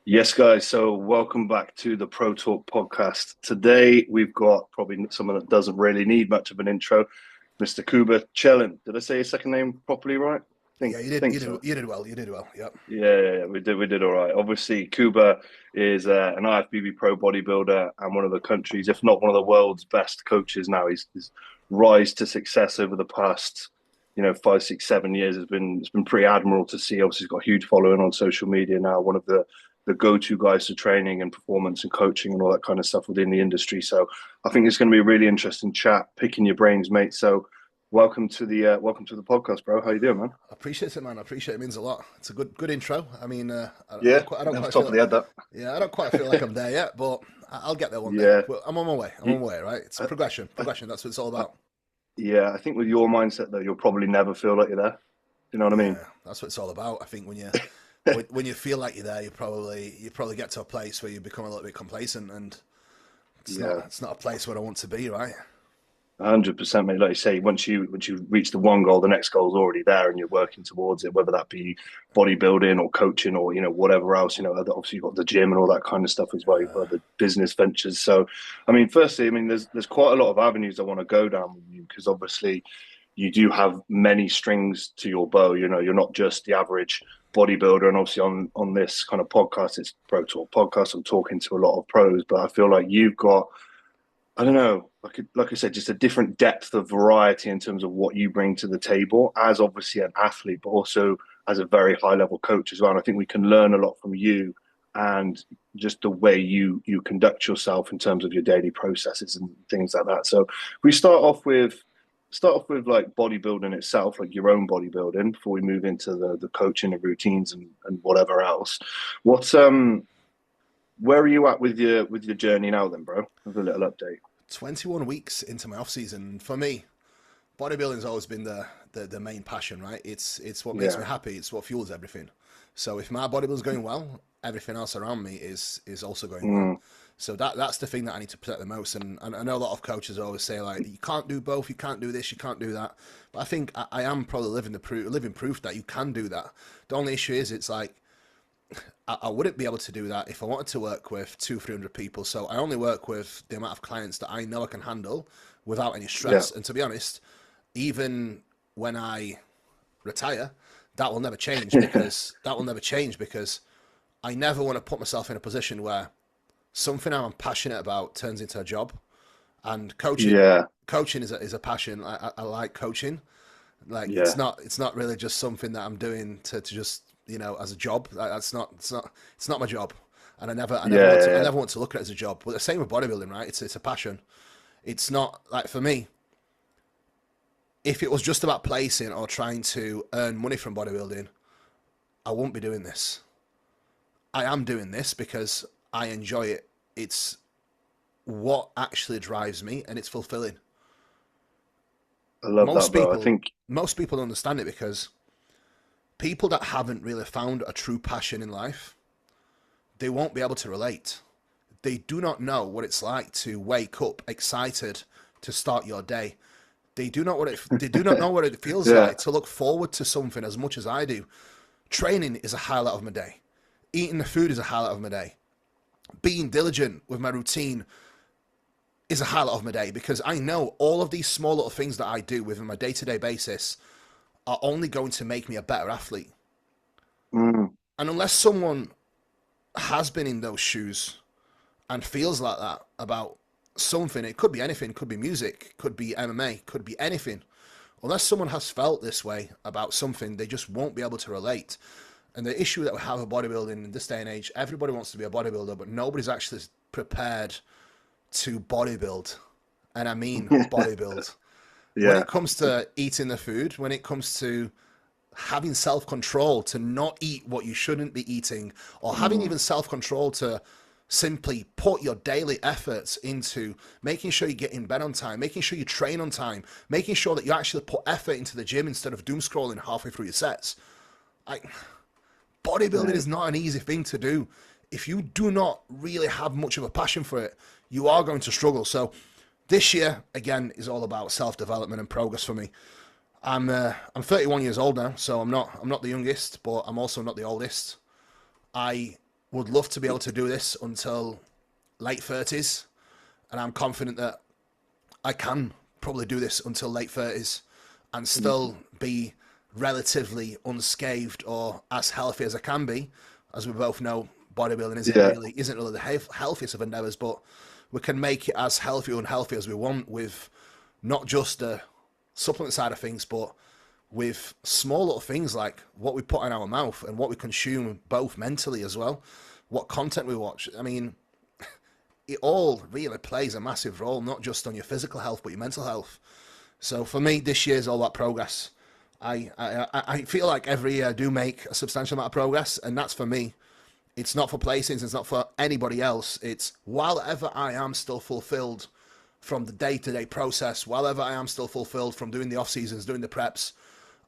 Yes, guys. So, welcome back to the Pro Talk podcast. Today, we've got probably someone that doesn't really need much of an intro, Mr. Kuba Cielen. Did I say his second name properly right? Yeah, you did. Think You did. so. You did well. You did well. Yep. Yeah, we did all right. Obviously, Kuba is an IFBB pro bodybuilder and one of the country's, if not one of the world's best coaches now. His rise to success over the past, 5, 6, 7 years has been pretty admirable to see. Obviously, he's got a huge following on social media now. One of the go-to guys for training and performance and coaching and all that kind of stuff within the industry. So I think it's going to be a really interesting chat, picking your brains, mate. So welcome to the podcast, bro. How you doing, man? I appreciate it, man. I appreciate it. It means a lot. It's a good intro. I mean, Yeah, I don't off the quite top of feel. the head, that. Yeah, I don't quite feel like I'm there yet, but I'll get there one day. Yeah. But I'm on my way. I'm on my way. Right? It's progression. I, Progression. That's what it's all I, about. yeah, I think with your mindset though, you'll probably never feel like you're there. You know what I mean? Yeah, that's what it's all about. I think when you feel like you're there, you probably get to a place where you become a little bit complacent, and Yeah, it's not a place where I want to be. Right? 100%, mate. Like you say, once you reach the one goal, the next goal is already there, and you're working towards it. Whether that be bodybuilding or coaching or whatever else. Obviously you've got the gym and all that kind of stuff as well. You've got the business ventures. So, I mean, firstly, there's quite a lot of avenues I want to go down with you because obviously you do have many strings to your bow. You're not just the average bodybuilder, and obviously on this kind of podcast, it's Pro Talk podcast. I'm talking to a lot of pros, but I feel like you've got, I don't know, like I said, just a different depth of variety in terms of what you bring to the table as obviously an athlete, but also as a very high level coach as well. And I think we can learn a lot from you and just the way you conduct yourself in terms of your daily processes and things like that. So we start off with like bodybuilding itself, like your own bodybuilding, before we move into the coaching and routines and whatever else. What's where are you at with your journey now then, bro? With a little update. 21 weeks into my off season. For me, bodybuilding's always been the main passion, right? It's what makes me Yeah. happy. It's what fuels everything. So if my bodybuilding's going well, everything else around me is also going well. Mm, So that's the thing that I need to protect the most. And I know a lot of coaches always say like you can't do both, you can't do this, you can't do that. But I think I am probably living proof that you can do that. The only issue is it's like I wouldn't be able to do that if I wanted to work with 300 people. So I only work with the amount of clients that I know I can handle without any yeah. stress. And to be honest, even when I retire, that will never change because I never want to put myself in a position where something I'm passionate about turns into a job. And Yeah. coaching is a passion. I like coaching. Like Yeah. it's not really just something that I'm doing to just as a job. That's not it's not my job. And I Yeah. never want to look at it as a job. But the same with bodybuilding, right? It's a passion. It's not like for me, if it was just about placing or trying to earn money from bodybuilding, I wouldn't be doing this. I am doing this because I enjoy it. It's what actually drives me and it's fulfilling. I love that, Most bro. I people think most people don't understand it because people that haven't really found a true passion in life, they won't be able to relate. They do not know what it's like to wake up excited to start your day. They do not know what it feels yeah. like to look forward to something as much as I do. Training is a highlight of my day. Eating the food is a highlight of my day. Being diligent with my routine is a highlight of my day because I know all of these small little things that I do within my day-to-day basis are only going to make me a better athlete. Mm, And unless someone has been in those shoes and feels like that about something, it could be anything, could be music, could be MMA, could be anything. Unless someone has felt this way about something, they just won't be able to relate. And the issue that we have with bodybuilding in this day and age, everybody wants to be a bodybuilder, but nobody's actually prepared to bodybuild. And I mean bodybuild. When yeah. it comes to eating the food, when it comes to having self control to not eat what you shouldn't be eating, or having Mm, even self control to simply put your daily efforts into making sure you get in bed on time, making sure you train on time, making sure that you actually put effort into the gym instead of doom scrolling halfway through your sets. Like, bodybuilding mate. is not an easy thing to do. If you do not really have much of a passion for it, you are going to struggle. So this year again is all about self development and progress for me. I'm 31 years old now, so I'm not the youngest, but I'm also not the oldest. I would love to be able to do this until late 30s, and I'm confident that I can probably do this until late 30s and still be relatively unscathed or as healthy as I can be. As we both know, bodybuilding isn't really the healthiest of endeavors, but we can make it as healthy or unhealthy as we want with not just the supplement side of things, but with small little things like what we put in our mouth and what we consume, both mentally as well, what content we watch. I mean, it all really plays a massive role, not just on your physical health, but your mental health. So for me, this year's all about progress. I feel like every year I do make a substantial amount of progress, and that's for me. It's not for placings, it's not for anybody else. It's while ever I am still fulfilled from the day-to-day process, while ever I am still fulfilled from doing the off-seasons, doing the preps,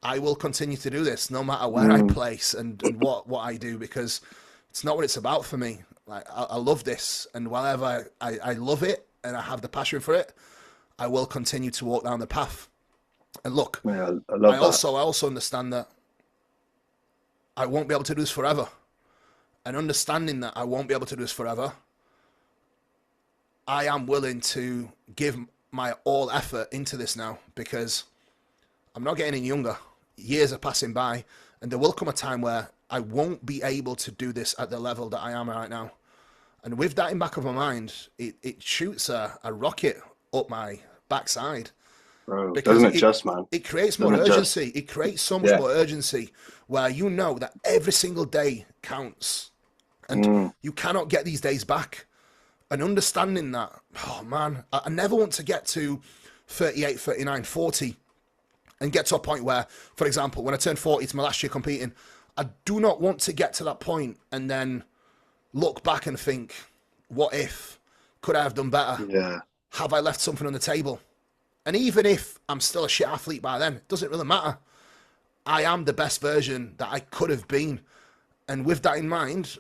I will continue to do this no matter where I place and what I do, because it's not what it's about for me. Like, I love this, and whenever I love it and I have the passion for it, I will continue to walk down the path. And look, yeah, I also understand that I won't be able to do this forever. And understanding that I won't be able to do this forever, I am willing to give my all effort into this now, because I'm not getting any younger. Years are passing by, and there will come a time where I won't be able to do this at the level that I am right now. And with that in back of my mind, it shoots a rocket up my backside. Bro, doesn't it just, man? It creates more urgency. It creates so much more urgency where you know that every single day counts. And you cannot get these days back. And understanding that, oh man, I never want to get to 38, 39, 40 and get to a point where, for example, when I turned 40, it's my last year competing, I do not want to get to that point and then look back and think, what if? Could I have done better? Yeah. Have I left something on the table? And even if I'm still a shit athlete by then, it doesn't really matter. I am the best version that I could have been. And with that in mind,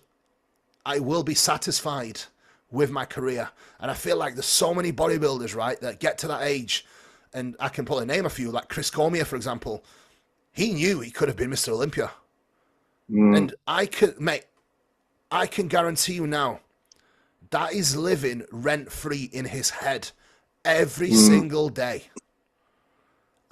I will be satisfied with my career. And I feel like there's so many bodybuilders, right, that get to that age, and I can probably name a few, like Chris Cormier, for example. He knew he could have been Mr. Olympia. And I can guarantee you now, that is living rent-free in his head every single day.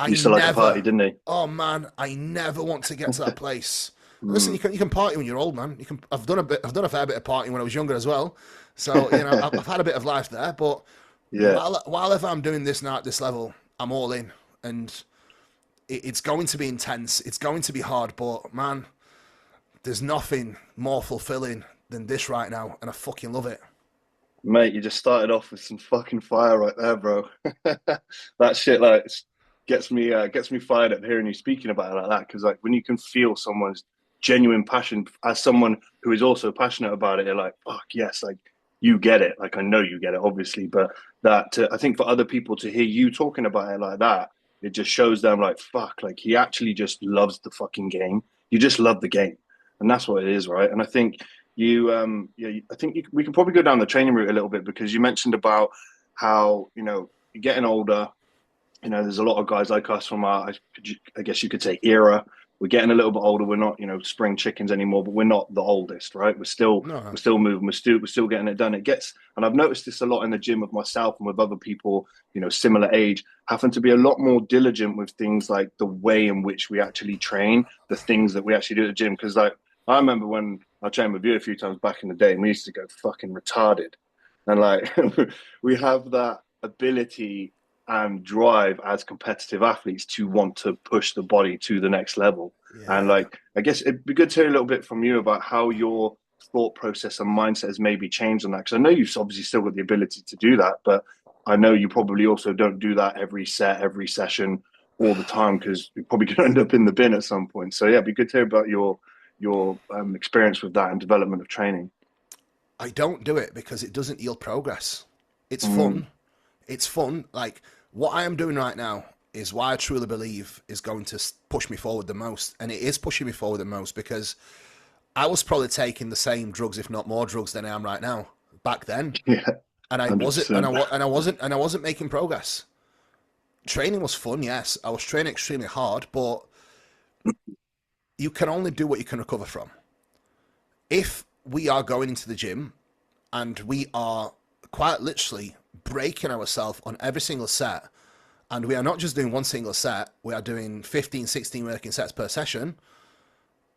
He used to like to party, didn't he? Oh man, I never want to get to that place. Listen, you can party when you're old, man. I've done a fair bit of partying when I was younger as well. So you know, I've had a bit of life there. But while if I'm doing this now at this level, I'm all in, and it's going to be intense. It's going to be hard, but man, there's nothing more fulfilling than this right now, and I fucking love it. Mate, you just started off with some fucking fire right there, bro. That shit like gets me fired up hearing you speaking about it like that, because like when you can feel someone's genuine passion as someone who is also passionate about it, you're like, fuck yes, like you get it. Like I know you get it, obviously, but that I think for other people to hear you talking about it like that, it just shows them like, fuck, like he actually just loves the fucking game. You just love the game, and that's what it is, right? And I think we can probably go down the training route a little bit, because you mentioned about how, you know, you're getting older. You know, there's a lot of guys like us from our, I guess you could say, era. We're getting a little bit older. We're not, you know, spring chickens anymore, but we're not the oldest, right? We're still moving. We're still getting it done. And I've noticed this a lot in the gym with myself and with other people, you know, similar age, having to be a lot more diligent with things like the way in which we actually train, the things that we actually do at the gym. Because like I remember when I trained with you a few times back in the day, and we used to go fucking retarded, and like we have that ability and drive as competitive athletes to want to push the body to the next level. And like, I guess it'd be good to hear a little bit from you about how your thought process and mindset has maybe changed on that. Because I know you've obviously still got the ability to do that, but I know you probably also don't do that every set, every session, all the time, because you're probably going to end up in the bin at some point. So yeah, it'd be good to hear about your experience with that and development of training. I don't do it because it doesn't yield progress. It's fun. It's fun. Like what I am doing right now is why I truly believe is going to push me forward the most. And it is pushing me forward the most because I was probably taking the same drugs, if not more drugs than I am right now back then. Yeah. And I wasn't making progress. Training was fun. Yes. I was training extremely hard, but you can only do what you can recover from. If we are going into the gym and we are quite literally breaking ourselves on every single set. And we are not just doing one single set, we are doing 15, 16 working sets per session.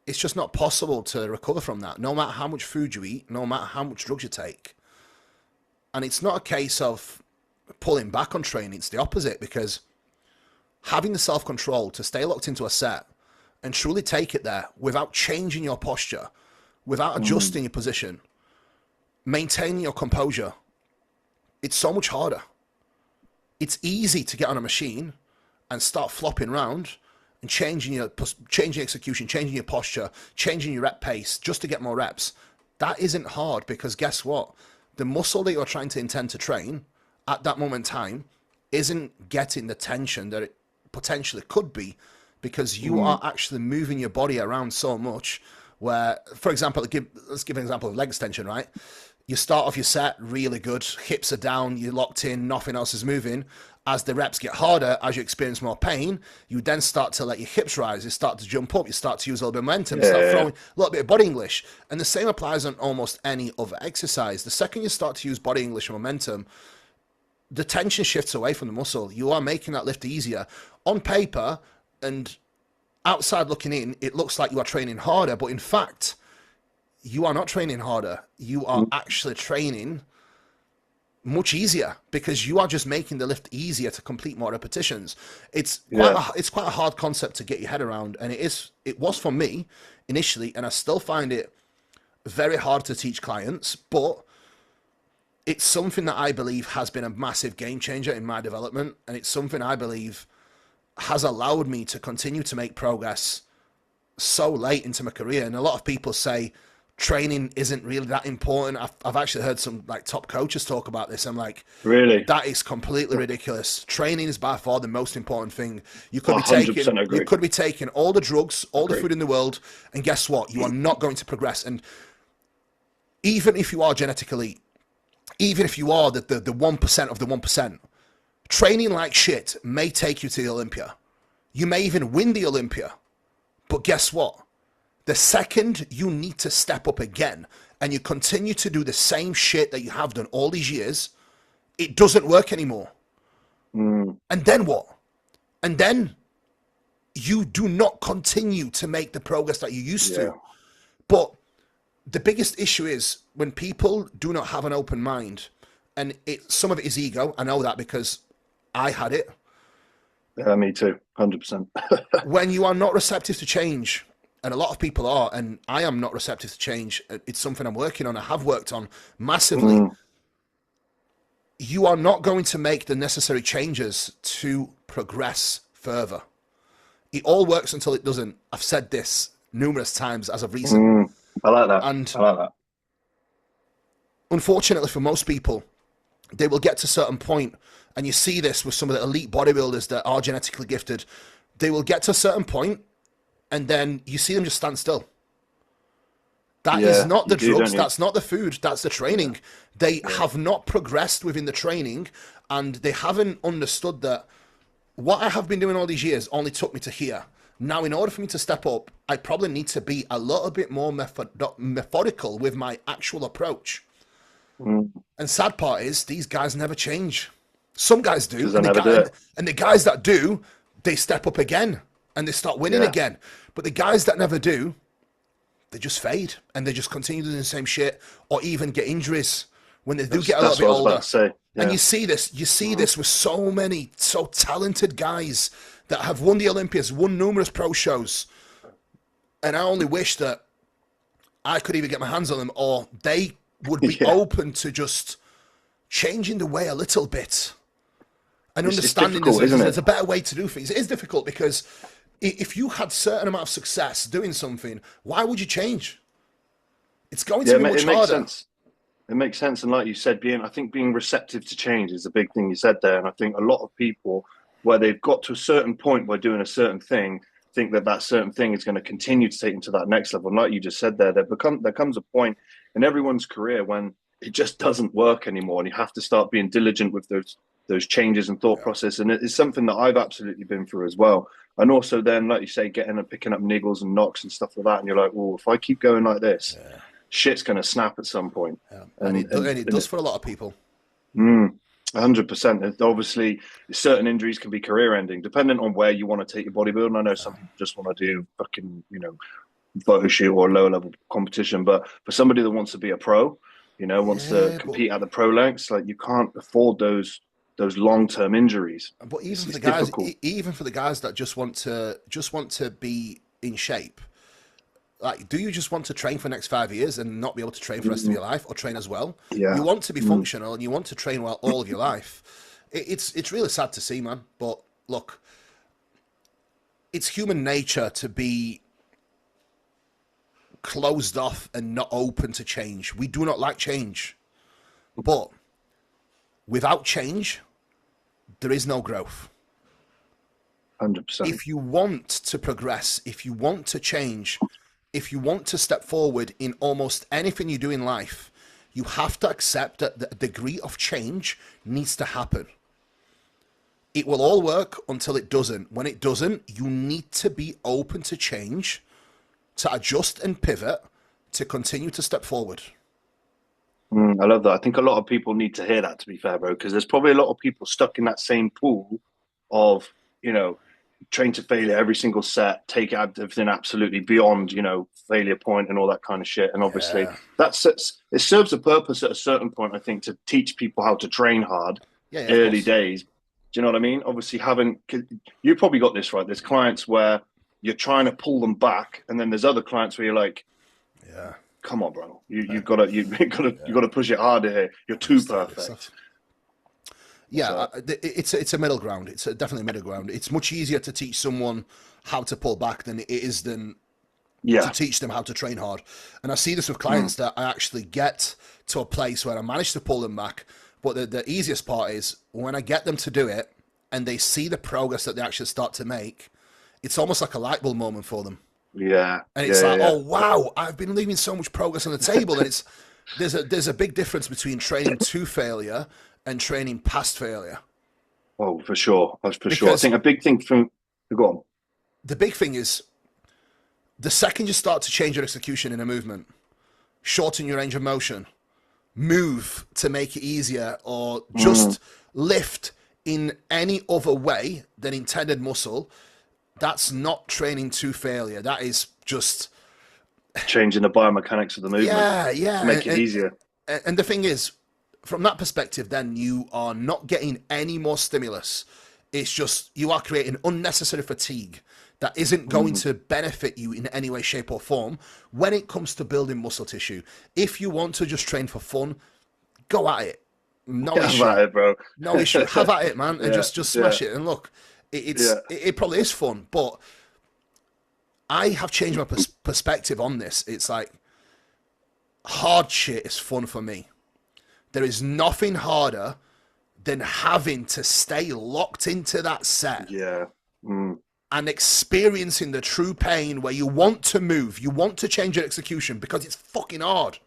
It's just not possible to recover from that, no matter how much food you eat, no matter how much drugs you take. And it's not a case of pulling back on training, it's the opposite, because having the self-control to stay locked into a set and truly take it there without changing your posture, without adjusting your position, maintaining your composure, it's so much harder. It's easy to get on a machine and start flopping around and changing execution, changing your posture, changing your rep pace just to get more reps. That isn't hard, because guess what? The muscle that you're trying to intend to train at that moment in time isn't getting the tension that it potentially could be, because you are actually moving your body around so much where, for example, let's give an example of leg extension, right? You start off your set really good, hips are down, you're locked in, nothing else is moving. As the reps get harder, as you experience more pain, you then start to let your hips rise, you start to jump up, you start to use a little bit of momentum, start throwing a little bit of body English. And the same applies on almost any other exercise. The second you start to use body English and momentum, the tension shifts away from the muscle. You are making that lift easier. On paper and outside looking in, it looks like you are training harder, but in fact, you are not training harder. You are actually training much easier, because you are just making the lift easier to complete more repetitions. It's quite a hard concept to get your head around, and it was for me initially, and I still find it very hard to teach clients, but it's something that I believe has been a massive game changer in my development, and it's something I believe has allowed me to continue to make progress so late into my career. And a lot of people say training isn't really that important. I've actually heard some like top coaches talk about this. I'm like, really? That is completely ridiculous. Training is by far the most important thing. You could be taking all the drugs, all the food in the world, and guess what? You are not going to progress. And even if you are genetically, even if you are the 1% of the 1%, training like shit may take you to the Olympia. You may even win the Olympia. But guess what? The second you need to step up again and you continue to do the same shit that you have done all these years, it doesn't work anymore. And then what? And then you do not continue to make the progress that you used to. But the biggest issue is when people do not have an open mind, and some of it is ego. I know that because I had it. Yeah, me too, 100%. When you are not receptive to change, and a lot of people are, and I am not receptive to change, it's something I'm working on, I have worked on massively, you are not going to make the necessary changes to progress further. It all works until it doesn't. I've said this numerous times as of recent. I like that. And I like that. Unfortunately for most people, they will get to a certain point, and you see this with some of the elite bodybuilders that are genetically gifted. They will get to a certain point, and then you see them just stand still. That is not the drugs, that's not the food, that's the training. They have not progressed within the training, and they haven't understood that what I have been doing all these years only took me to here. Now, in order for me to step up, I probably need to be a little bit more methodical with my actual approach. And sad part is, these guys never change. Some guys do, and the guys that do, they step up again, and they start winning again. But the guys that never do, they just fade, and they just continue doing the same shit, or even get injuries when they do get a little bit older. And you see this with so many, so talented guys that have won the Olympias, won numerous pro shows. And I only wish that I could either get my hands on them, or they would be open to just changing the way a little bit and understanding there's a better way to do things. It is difficult because if you had certain amount of success doing something, why would you change? It's going to be much harder. Sense. It makes sense. And like you said, I think being receptive to change is a big thing you said there. And I think a lot of people, where they've got to a certain point by doing a certain thing, think that certain thing is going to continue to take them to that next level. And like you just said there comes a point in everyone's career when it just doesn't work anymore, and you have to start being diligent with those changes and thought process. And it's something that I've absolutely been through as well. And also then, like you say, getting and picking up niggles and knocks and stuff like that. And you're like, well, if I keep going like this, shit's going to snap at some point. Yeah. And it does for a lot of people. 100%. Obviously, certain injuries can be career-ending, depending on where you want to take your bodybuilding. I know some people just want to do fucking, photo shoot or lower-level competition, but for somebody that wants to be a pro, wants to compete at the pro lengths, like you can't afford those long-term injuries. But even for the guys, even for the guys that just want to be in shape, like, do you just want to train for the next 5 years and not be able to train for the rest of your life, or train as well? Yeah. You want to be functional and you want to train well all of your life. It's really sad to see, man. But look, it's human nature to be closed off and not open to change. We do not like change. But without change, there is no growth. 100%. If you want to progress, if you want to change, if you want to step forward in almost anything you do in life, you have to accept that the degree of change needs to happen. It will all work until it doesn't. When it doesn't, you need to be open to change, to adjust and pivot, to continue to step forward. I love that. I think a lot of people need to hear that, to be fair, bro, because there's probably a lot of people stuck in that same pool of, train to failure every single set, take everything absolutely beyond, failure point and all that kind of shit. And obviously it serves a purpose at a certain point, I think, to teach people how to train hard early days. Do you know what I mean? Obviously you probably got this right. There's clients where you're trying to pull them back, and then there's other clients where you're like, come on, bro, you've got to push it harder here. You're too perfect. Yeah, it's a middle ground. It's definitely a middle ground. It's much easier to teach someone how to pull back than it is to teach them how to train hard. And I see this with clients that I actually get to a place where I manage to pull them back. But the easiest part is when I get them to do it and they see the progress that they actually start to make, it's almost like a light bulb moment for them. Yeah. And it's oh, wow, I've been leaving so much progress on the table. And there's a big difference between training to failure and training past failure. Oh, for sure. That's for sure. I think a big thing go on. The big thing is the second you start to change your execution in a movement, shorten your range of motion, move to make it easier, or just lift in any other way than intended muscle, that's not training to failure. That is just changing the biomechanics of the movement. Yeah. To make it easier. And the thing is, from that perspective, then you are not getting any more stimulus. It's just you are creating unnecessary fatigue that isn't going to benefit you in any way, shape, or form when it comes to building muscle tissue. If you want to just train for fun, go at it. No issue. Have at it, bro. No issue. Have at it, man, and just smash it. And look, it probably is fun, but I have changed my perspective on this. It's like hard shit is fun for me. There is nothing harder than having to stay locked into that set. Yeah. And experiencing the true pain where you want to move, you want to change your execution because it's fucking hard.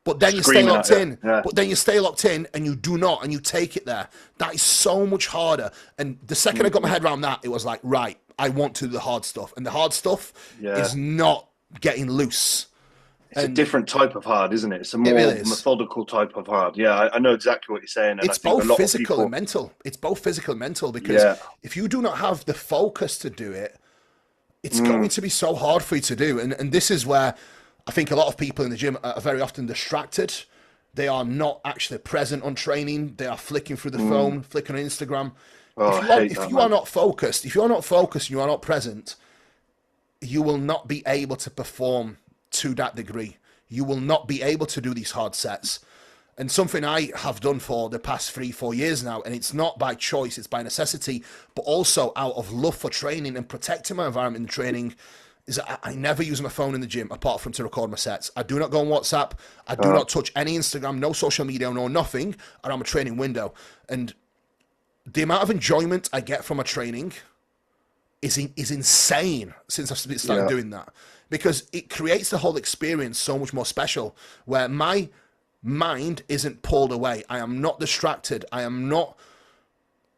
But then you stay locked in. Yeah. But then you stay locked in and you do not, and you take it there. That is so much harder. And the second I got my head around that, it was like, right, I want to do the hard stuff. And the hard stuff is not getting loose. It's a different type of hard, isn't it? It's a more methodical type of hard. Yeah, I know exactly what you're saying. And it's both physical and mental. It's both physical and mental because if you do not have the focus to do it, it's going to be so hard for you to do. And this is where I think a lot of people in the gym are very often distracted. They are not actually present on training. They are flicking through the phone, flicking on Instagram. If you are not focused, and you are not present, you will not be able to perform to that degree. You will not be able to do these hard sets. And something I have done for the past 3-4 years now, and it's not by choice, it's by necessity, but also out of love for training and protecting my environment in training, is that I never use my phone in the gym apart from to record my sets. I do not go on WhatsApp. I do not touch any Instagram, no social media, no nothing around my training window. And the amount of enjoyment I get from a training is insane since I've started doing that. Because it creates the whole experience so much more special, where my mind isn't pulled away. I am not distracted. I am not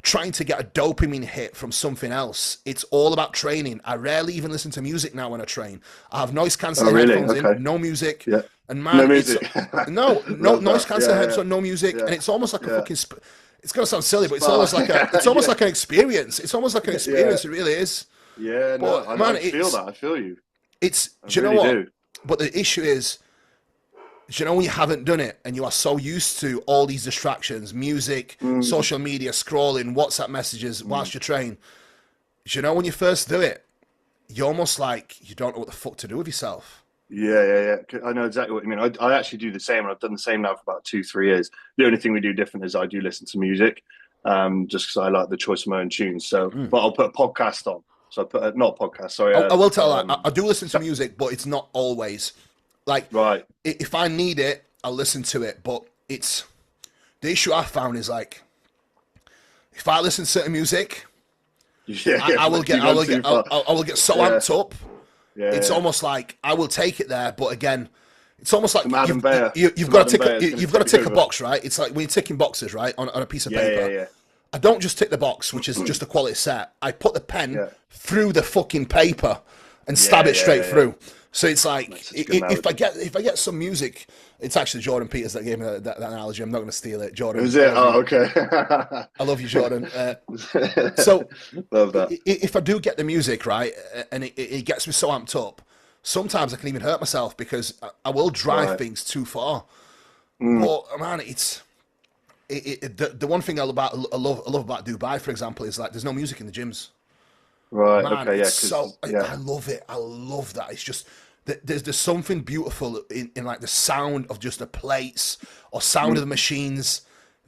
trying to get a dopamine hit from something else. It's all about training. I rarely even listen to music now when I train. I have noise cancelling headphones in, no music. Yeah. And man, No music. no noise cancelling yeah, headphones, no music, yeah, and it's almost like a yeah. fucking. It's gonna sound silly, but it's almost like like an experience. It's almost like an experience. It really is. Yeah, no, But, man, I feel that. I feel you. It's. I Do you really know what? do. But the issue is, do you know when you haven't done it and you are so used to all these distractions, music, social media, scrolling, WhatsApp messages whilst you train? Do you know when you first do it, you're almost like you don't know what the fuck to do with yourself. Yeah. I know exactly what you mean. I actually do the same, and I've done the same now for about 2-3 years. The only thing we do different is I do listen to music, just because I like the choice of my own tunes. So, but I'll put a podcast on. So I put not a podcast. Sorry, I will tell I do listen to music, but it's not always. Like, right. If I need it, I'll listen to it. But it's the issue I found is like, if I listen to certain music, I will get so amped up. Yeah, it's almost like I will take it there, but again, it's almost like you've got to tick a box, right? It's like when you're ticking boxes, right, on a piece of paper. Yeah. I don't just tick the box, which is just a quality set. I put the pen through the fucking paper and stab it straight through. So it's like if I get some music, it's actually Jordan Peters that gave me that analogy. I'm not going to steal it, Jordan. Is it? Oh, okay. I love you, Jordan. So love that. If I do get the music right, and it gets me so amped up, sometimes I can even hurt myself because I will drive things too far. But man, it's the one thing I love about Dubai, for example, is like there's no music in the gyms. Right. Man, okay. I love it. I love that. It's just there's something beautiful in like the sound of just the plates or sound of the machines.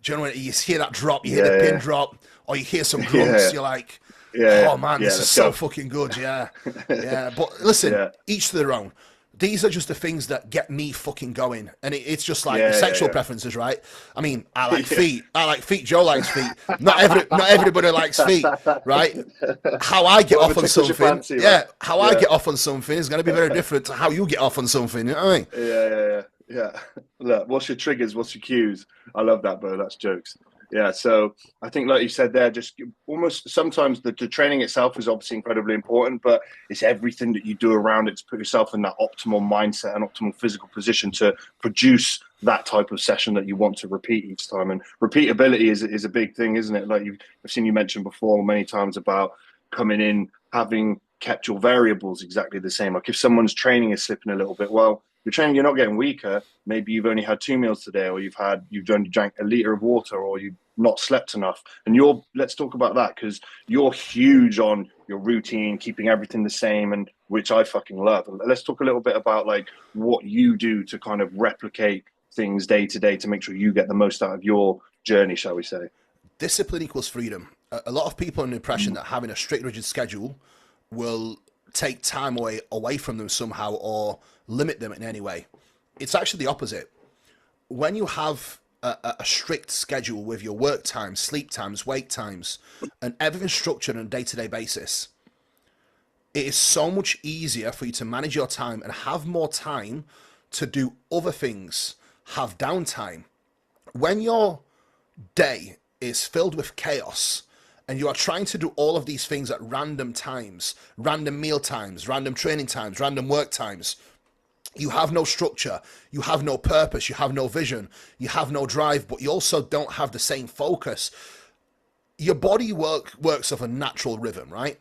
Do you know when you hear that drop, you hear the pin drop, or you hear some grunts, you're like, oh man, this is so fucking good. Yeah. But listen, each to their own. These are just the things that get me fucking going. And it's just like sexual preferences, right? I mean, I like feet. I like feet. Joe likes feet. Not everybody likes feet, right? How I get off on something, fancy, right? I get off on something is going to be very different to how you get off on something. You know what I mean? Yeah. Look, what's your triggers? What's your cues? I love that, bro. That's jokes. Yeah, so I think, like you said there, just almost sometimes the training itself is obviously incredibly important, but it's everything that you do around it to put yourself in that optimal mindset and optimal physical position to produce that type of session that you want to repeat each time. And repeatability is a big thing, isn't it? Like I've seen you mention before many times about coming in, having kept your variables exactly the same. Like if someone's training is slipping a little bit, well, you're training, you're not getting weaker. Maybe you've only had 2 meals today, or you've only drank a liter of water, or you've not slept enough. And let's talk about that, because you're huge on your routine, keeping everything the same, and which I fucking love. And let's talk a little bit about like what you do to kind of replicate things day to day to make sure you get the most out of your journey, shall we say. Discipline equals freedom. A lot of people are in the impression that having a strict, rigid schedule will take time away from them somehow or limit them in any way. It's actually the opposite. When you have a strict schedule with your work times, sleep times, wake times, and everything structured on a day-to-day basis, it is so much easier for you to manage your time and have more time to do other things, have downtime. When your day is filled with chaos, and you are trying to do all of these things at random times, random meal times, random training times, random work times, you have no structure, you have no purpose, you have no vision, you have no drive, but you also don't have the same focus. Your body works off a natural rhythm, right?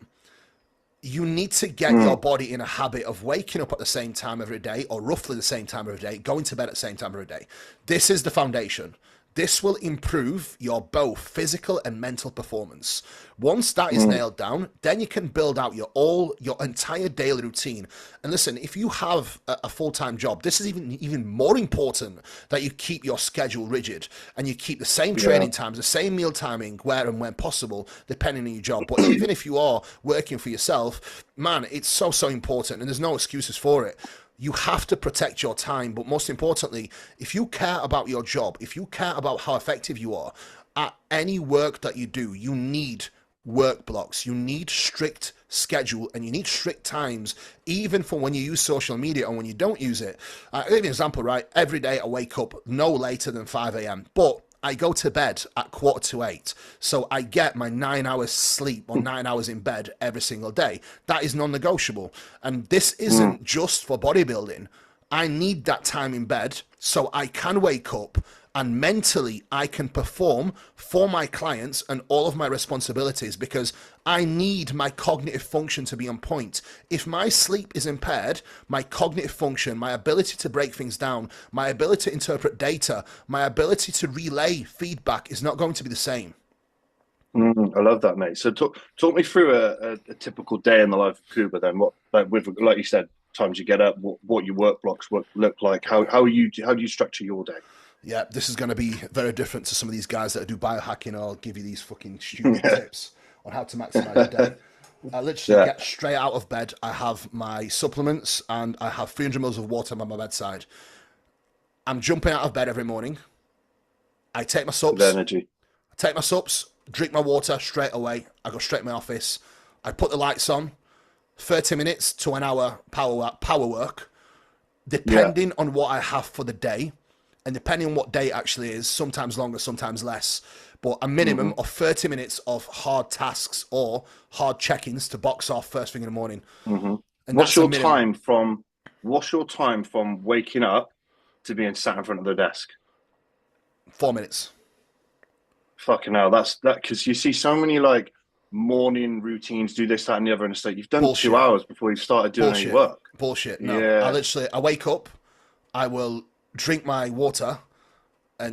You need to get your body in a habit of waking up at the same time every day, or roughly the same time every day, going to bed at the same time every day. This is the foundation. This will improve your both physical and mental performance. Once that is nailed down, then you can build out your entire daily routine. And listen, if you have a full-time job, this is even more important that you keep your schedule rigid and you keep the same training times, the same meal timing, where and when possible, depending on your job. But even if you are working for yourself, man, it's so important, and there's no excuses for it. You have to protect your time, but most importantly, if you care about your job, if you care about how effective you are at any work that you do, you need work blocks, you need strict schedule, and you need strict times, even for when you use social media and when you don't use it. I'll give you an example, right? Every day I wake up no later than 5 a.m., but I go to bed at 7:45, so I get my 9 hours sleep or 9 hours in bed every single day. That is non-negotiable. And this isn't just for bodybuilding. I need that time in bed so I can wake up and mentally I can perform for my clients and all of my responsibilities, because I need my cognitive function to be on point. If my sleep is impaired, my cognitive function, my ability to break things down, my ability to interpret data, my ability to relay feedback is not going to be the same. I love that, mate. So talk me through a typical day in the life of Kuba then. What, like you said, times you get up, what your work blocks look like, how do you structure your day? Yeah, this is going to be very different to some of these guys that do biohacking or give you these fucking stupid tips on how to maximize your day. I literally get straight out of bed. I have my supplements and I have 300 mils of water by my bedside. I'm jumping out of bed every morning. I take my subs. Drink my water straight away. I go straight to my office. I put the lights on. 30 minutes to an hour power work, depending on what I have for the day. And depending on what day it actually is, sometimes longer, sometimes less. But a minimum of 30 minutes of hard tasks or hard check-ins to box off first thing in the morning. And what's your time from waking up to being sat in front of the desk? 4 minutes. Fucking hell, that because you see so many like morning routines, do this, that, and the other, and it's like you've done 2 hours before you've started doing any work. Bullshit. No, I wake up, I will drink my water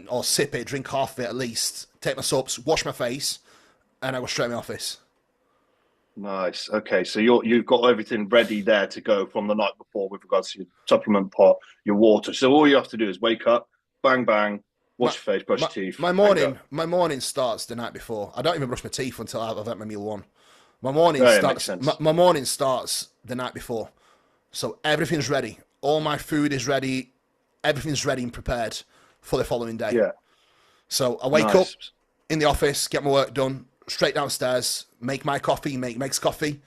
or sip it, drink half of it at least, take my subs, wash my face, and I go straight to my office. Nice. Okay, so you've got everything ready there to go from the night before with regards to your supplement pot, your water. So all you have to do is wake up, bang bang, wash your face, brush your teeth. My morning starts the night before. I don't even brush my teeth until I've had my meal one. My morning starts the night before. So everything's ready. All my food is ready. Everything's ready and prepared for the following day. Yeah. So I wake up in the office, get my work done, straight downstairs, make my coffee, make Meg's coffee,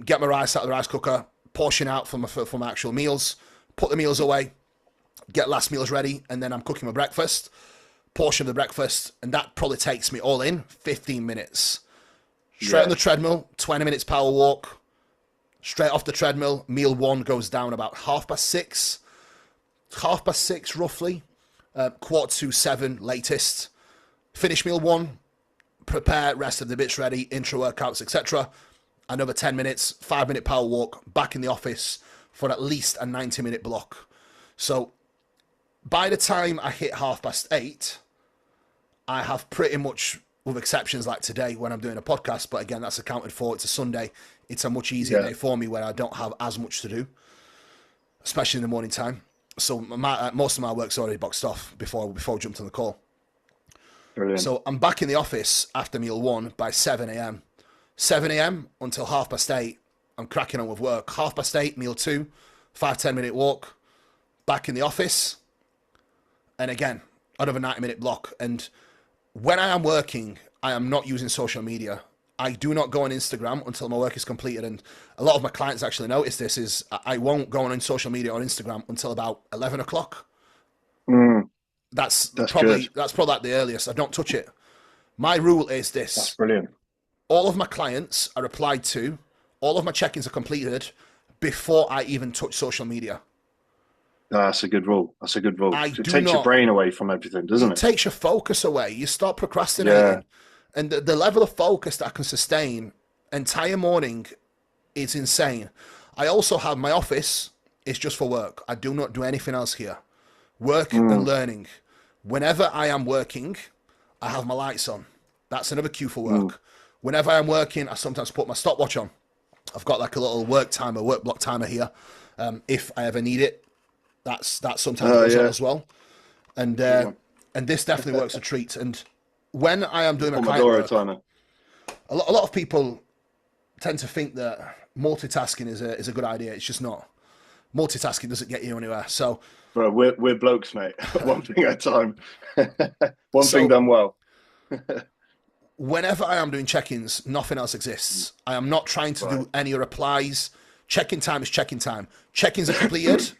get my rice out of the rice cooker, portion out for my actual meals, put the meals away, get last meals ready, and then I'm cooking my breakfast, portion of the breakfast, and that probably takes me all in 15 minutes. Straight on the treadmill, 20 minutes power walk, straight off the treadmill, meal one goes down about 6:30. 6:30 roughly, 6:45 latest. Finish meal one, prepare rest of the bits ready, intro workouts, etc. Another 10 minutes, 5-minute power walk, back in the office for at least a 90-minute block. So by the time I hit 8:30, I have pretty much, with exceptions like today when I'm doing a podcast, but again, that's accounted for. It's a Sunday. It's a much easier day for me where I don't have as much to do, especially in the morning time. So most of my work's already boxed off before we jumped on the call. Brilliant. So I'm back in the office after meal one by 7 a.m. 7 a.m. until 8:30, I'm cracking on with work. 8:30, meal two, 5-10 minute walk, back in the office. And again, another 90-minute block. And when I am working, I am not using social media. I do not go on Instagram until my work is completed. And a lot of my clients actually notice this is I won't go on social media or Instagram until about 11 o'clock. That's probably like the earliest. I don't touch it. My rule is this. That's brilliant. All of my clients are replied to. All of my check-ins are completed before I even touch social media. That's a good rule. It takes your brain away from everything, doesn't it? It takes your focus away. You start procrastinating. Yeah. And the level of focus that I can sustain entire morning is insane. I also have my office is just for work. I do not do anything else here. Work and learning. Whenever I am working, I have my lights on. That's another cue for work. Whenever I'm working, I sometimes put my stopwatch on. I've got like a little work block timer here. If I ever need it, that's sometimes goes on as well. And this definitely works a treat. And when I am doing my client work, a lot of people tend to think that multitasking is a good idea. It's just not. Multitasking doesn't get you anywhere. So, bro, we're blokes, mate. One thing at a time. One thing done well. Whenever I am doing check-ins, nothing else exists. I am not trying to do any replies. Check-in time is check-in time. Check-ins are completed.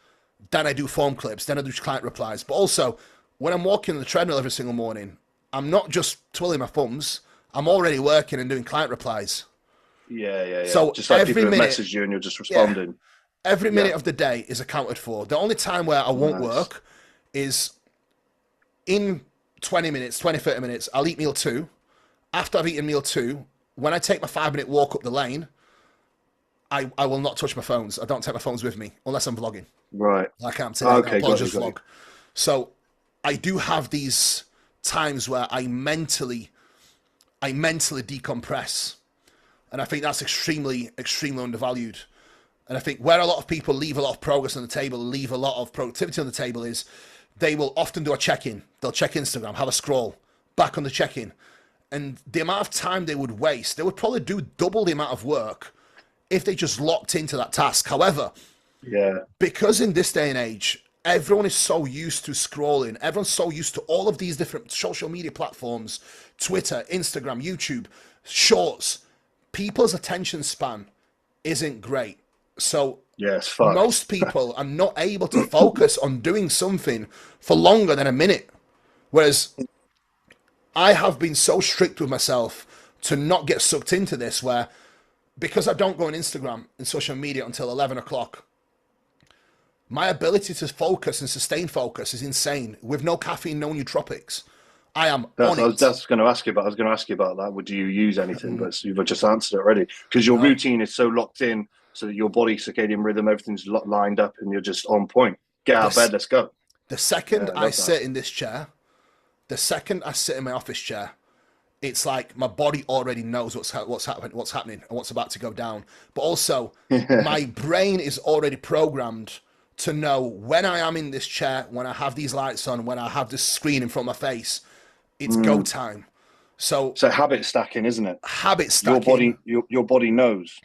Then I do form clips. Then I do client replies. But also, when I'm walking on the treadmill every single morning, I'm not just twiddling my thumbs. I'm already working and doing client replies. Yeah. So Just like every people have minute, messaged you and you're just yeah, responding. every Yeah. minute of the day is accounted for. The only time where I won't Nice. work is in 20 minutes, 20, 30 minutes, I'll eat meal two. After I've eaten meal two, when I take my 5-minute walk up the lane, I will not touch my phones. I don't take my phones with me unless I'm vlogging. Right. Like I am today. Okay, I'll got just you, got you. vlog. So I do have these times where I mentally decompress. And I think that's extremely, extremely undervalued. And I think where a lot of people leave a lot of progress on the table, leave a lot of productivity on the table is they will often do a check-in. They'll check Instagram, have a scroll, back on the check-in. And the amount of time they would waste, they would probably do double the amount of work if they just locked into that task. However, Yeah. because in this day and age, everyone is so used to scrolling, everyone's so used to all of these different social media platforms, Twitter, Instagram, YouTube, shorts, people's attention span isn't great. So Yeah, it's fucked. most people are not able to focus on doing something for longer than a minute. Whereas I have been so strict with myself to not get sucked into this, where because I don't go on Instagram and social media until 11 o'clock, my ability to focus and sustain focus is insane. With no caffeine, no nootropics, I am on it. That's going to ask you about. I was going to ask you about that. Would you use anything? But you've just answered it already, because your routine is so locked in, so that your body circadian rhythm, everything's lined up, and you're just on point. Get out of bed, let's go. The second I love sit in this chair, the second I sit in my office chair, it's like my body already knows what's happening, and what's about to go down. But also, my brain is already programmed to know when I am in this chair, when I have these lights on, when I have this screen in front of my face, it's go time. So habit stacking, isn't it? Habit stacking. Your body knows.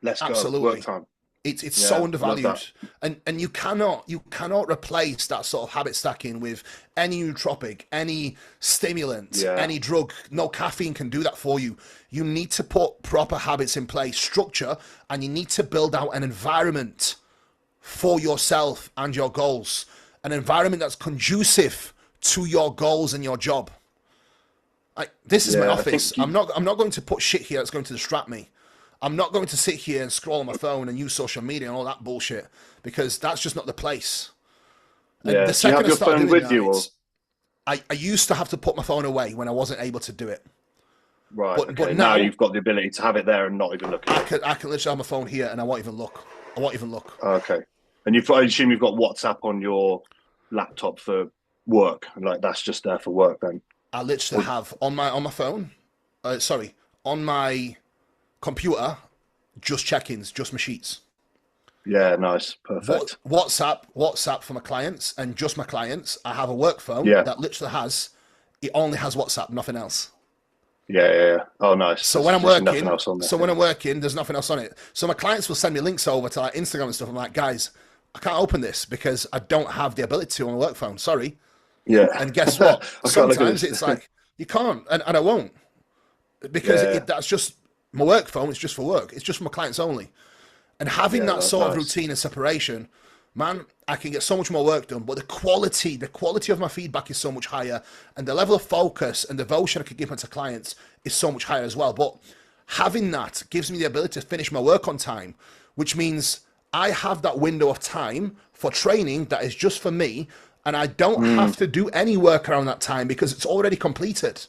Let's Absolutely. go. Work time. It's so undervalued, and you cannot replace that sort of habit stacking with any nootropic, any stimulant, any drug. No caffeine can do that for you. You need to put proper habits in place, structure, and you need to build out an environment for yourself and your goals, an environment that's conducive to your goals and your job. Like, this is my office. I'm not going to put shit here that's going to distract me. I'm not going to sit here and scroll on my phone and use social media and all that bullshit, because that's just not the place. Yeah. The second Do you have your phone with you? I used to have to put my phone away when I wasn't able to do it. Right. But now you've got the ability to have it there and not even look at it. I can literally have my phone here and I won't even look. Okay. And I assume you've got WhatsApp on your laptop for work, and like that's just there for work then. I literally have on my phone, on my computer, just check-ins, just my sheets. Yeah, nice, perfect. WhatsApp for my clients, and just my clients. I have a work phone that literally only has WhatsApp, nothing else. Yeah. Oh, nice. So when I'm working, there's nothing else on it. So my clients will send me links over to like Instagram and stuff. I'm like, guys, I can't open this because I don't have the ability to on a work phone. Sorry. Yeah. And guess what? Sometimes it's like you can't, and I won't, because that's just my work phone. It's just for work. It's just for my clients only. And having that sort of routine and separation, man, I can get so much more work done. But the quality of my feedback is so much higher, and the level of focus and devotion I can give to clients is so much higher as well. But having that gives me the ability to finish my work on time, which means I have that window of time for training that is just for me, and I don't have to do any work around that time because it's already completed.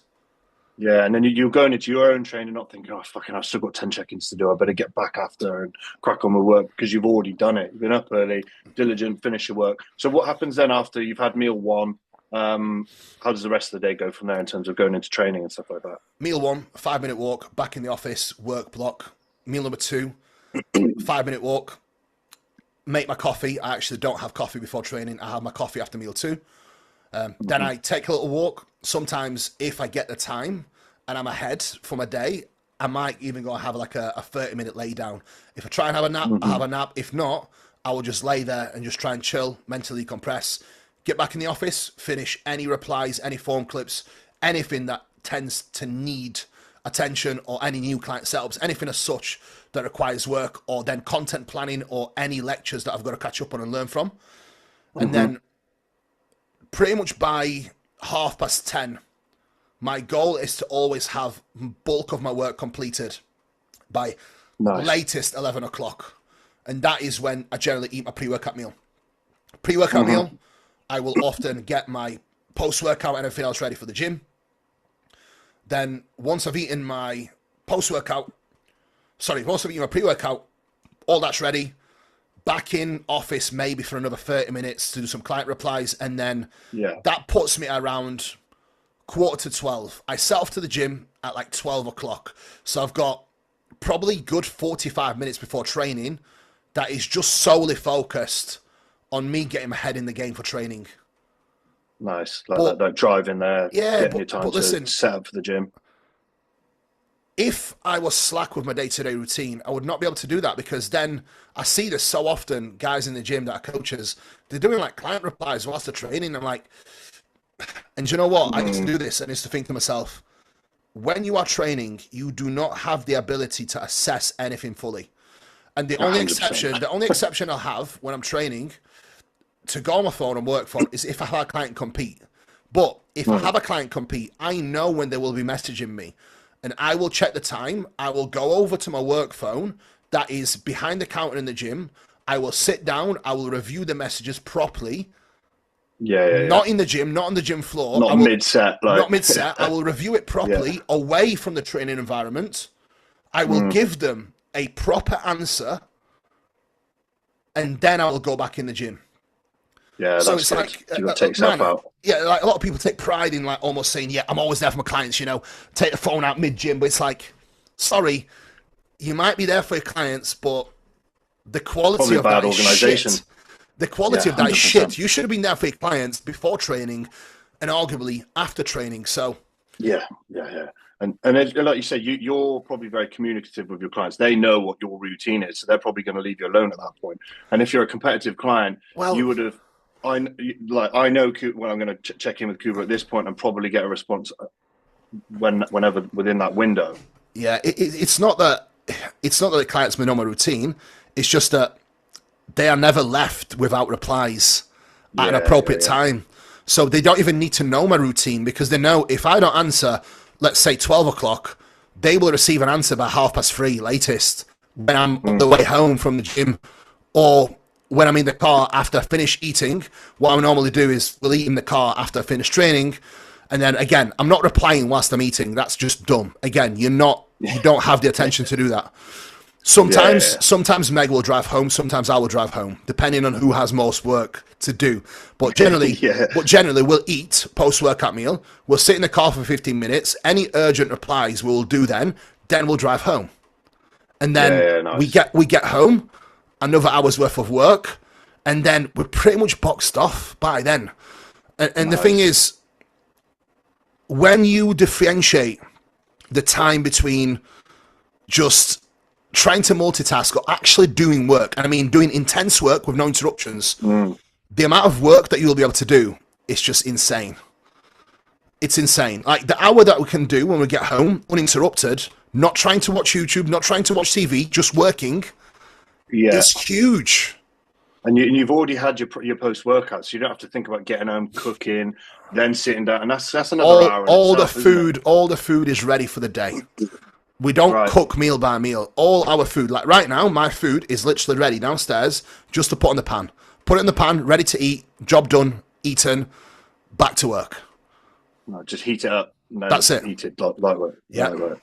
Yeah, and then you're going into your own training, not thinking, oh, fucking, I've still got 10 check-ins to do. I better get back after and crack on with work, because you've already done it. You've been up early, diligent, finish your work. So what happens then after you've had meal one? How does the rest of the day go from there in terms of going into training and stuff like that? Meal one, 5-minute walk, back in the office, work block. Meal number two, 5-minute walk. Make my coffee. I actually don't have coffee before training. I have my coffee after meal two. Then I take a little walk. Sometimes if I get the time and I'm ahead for my day, I might even go and have like a 30-minute lay down. If I try and have a nap, I have a nap. If not, I will just lay there and just try and chill, mentally compress, get back in the office, finish any replies, any form clips, anything that tends to need attention, or any new client setups, anything as such that requires work, or then content planning, or any lectures that I've got to catch up on and learn from. And then pretty much by 10:30, my goal is to always have bulk of my work completed by latest 11 o'clock. And that is when I generally eat my pre-workout meal. Pre-workout meal, I will often get my post-workout and everything else ready for the gym. Then once I've eaten my pre-workout, all that's ready. Back in office maybe for another 30 minutes to do some client replies. And then that puts me around 11:45. I set off to the gym at like 12 o'clock. So I've got probably good 45 minutes before training that is just solely focused on me getting my head in the game for training. Nice. Like that drive in there, getting your time listen, to set up for the gym. If I was slack with my day-to-day routine, I would not be able to do that, because then I see this so often, guys in the gym that are coaches, they're doing like client replies whilst they're training. I'm like, and you know what? I used to do this and used to think to myself, when you are training, you do not have the ability to assess anything fully. And the only 100%. exception I'll have when I'm training to go on my phone and work from is if I have a client compete. But if I have a client compete, I know when they will be messaging me. And I will check the time. I will go over to my work phone that is behind the counter in the gym. I will sit down. I will review the messages properly. Not in the gym, not on the gym floor. Not mid-set. Not mid-set. I will review it properly away from the training environment. I will give them a proper answer. And then I will go back in the gym. Yeah, so that's it's good. like, You got to take yourself out. Yeah, like a lot of people take pride in like almost saying, yeah, I'm always there for my clients, take the phone out mid-gym. But it's like, sorry, you might be there for your clients, but the quality of that is shit. The quality of that is shit. You should have been there for your clients before training and arguably after training. So Yeah. And like you said, you're probably very communicative with your clients. They know what your routine is, so they're probably going to leave you alone at that point. And if you're a competitive client, you would have. I know when I'm going to check in with Kuba at this point and probably get a response whenever within that window. Yeah, it's not that the clients may know my routine. It's just that they are never left without replies at an appropriate time. So they don't even need to know my routine, because they know if I don't answer, let's say 12 o'clock, they will receive an answer by 3:30 latest when I'm on the way home from the gym, or when I'm in the car after I finish eating. What I normally do is we'll eat in the car after I finish training. And then again, I'm not replying whilst I'm eating. That's just dumb. Again, you don't have the attention to do that. Sometimes Meg will drive home. Sometimes I will drive home, depending on who has most work to do. But generally, we'll eat post-workout meal. We'll sit in the car for 15 minutes. Any urgent replies we'll do then we'll drive home. And then nice. we get home, another hour's worth of work, and then we're pretty much boxed off by then. And nice. The thing is, when you differentiate the time between just trying to multitask or actually doing work, and I mean doing intense work with no interruptions, the amount of work that you'll be able to do is just insane. It's insane. Like the hour that we can do when we get home, uninterrupted, not trying to watch YouTube, not trying to watch TV, just working, is huge. And you've already had your post-workout, so you don't have to think about getting home, cooking, then sitting down, and that's another hour. All the food is ready for the day. We don't cook meal by meal. All our food, like right now, my food is literally ready downstairs just to put in the pan. Put it in the pan, ready to eat, job done, eaten, back to work. No, just heat it up. That's it. Heat it lightweight. Yeah. Lightweight.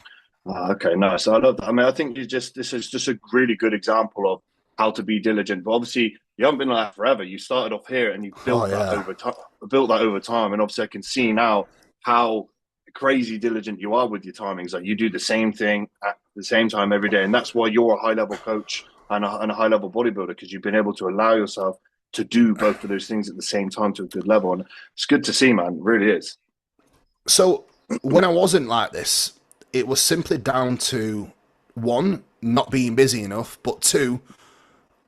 Okay, nice. I love that. I mean, I think this is just a really good example of how to be diligent. But obviously, you haven't been like that forever. You started off here and you built that over time. Built that over time, and obviously, I can see now how crazy diligent you are with your timings. Like you do the same thing at the same time every day, and that's why you're a high-level coach and a high-level bodybuilder, because you've been able to allow yourself to do both of those things at the same time to a good level. And it's good to see, man. It really is. So when I wasn't like this, it was simply down to one, not being busy enough, but two,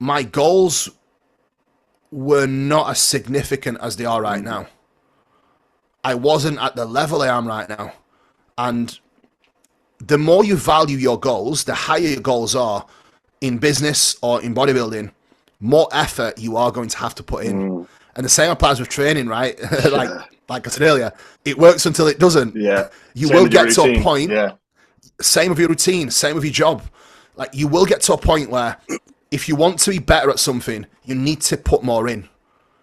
my goals were not as significant as they are right now. I wasn't at the level I am right now. And the more you value your goals, the higher your goals are in business or in bodybuilding, more effort you are going to have to put in. And the same applies with training, right? like I said earlier, it works until it doesn't. Yeah. You Same will with your get to a routine. point. Yeah. Same with your routine, same with your job. Like, you will get to a point where if you want to be better at something, you need to put more in.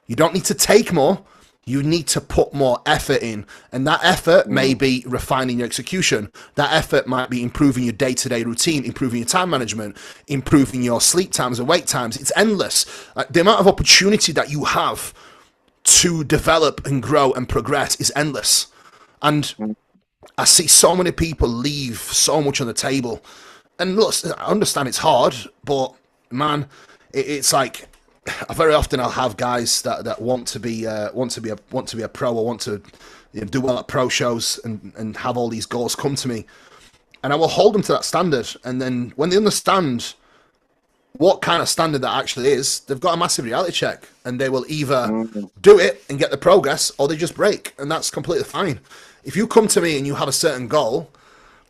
You don't need to take more. You need to put more effort in. And that effort may be refining your execution. That effort might be improving your day-to-day routine, improving your time management, improving your sleep times and wake times. It's endless. Like, the amount of opportunity that you have to develop and grow and progress is endless. And I see so many people leave so much on the table. And look, I understand it's hard, but man, it's like, very often I'll have guys that want to be a pro, or want to, you know, do well at pro shows and have all these goals come to me, and I will hold them to that standard. And then when they understand what kind of standard that actually is, they've got a massive reality check, and they will either do it and get the progress, or they just break, and that's completely fine. If you come to me and you have a certain goal,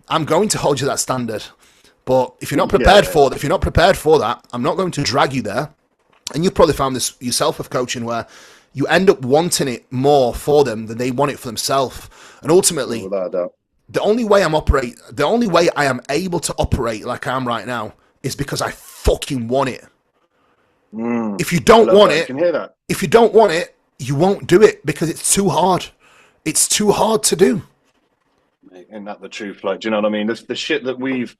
I'm going to hold you to that standard. But if you're not prepared for that, I'm not going to drag you there. And you've probably found this yourself with coaching, where you end up wanting it more for them than they want it for themselves. And ultimately, the only way I am able to operate like I am right now is because I fucking want it. If you don't want it, I can hear that. If you don't want it, you won't do it because it's too hard. It's too hard to do. Isn't that the truth? Like, do you know what I mean? The shit that we've,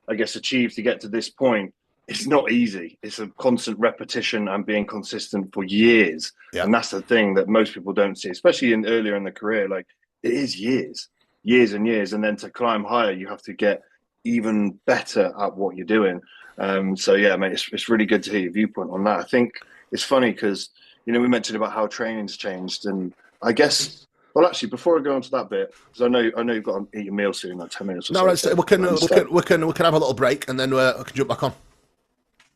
I guess, achieved to get to this point, it's not easy. It's a constant repetition and being consistent for years. Yeah. And that's the thing that most people don't see, especially earlier in the career. Like, it is years and years. And then to climb higher, you have to get even better at what you're doing. So yeah, mate, it's really good to hear your viewpoint on that. I think it's funny because, you know, we mentioned about how training's changed, and I guess, well, actually, before I go on to that bit, because I know you've got to eat your meal soon, in like 10 minutes or so. No, right, we can have a little break, and then we can jump back on.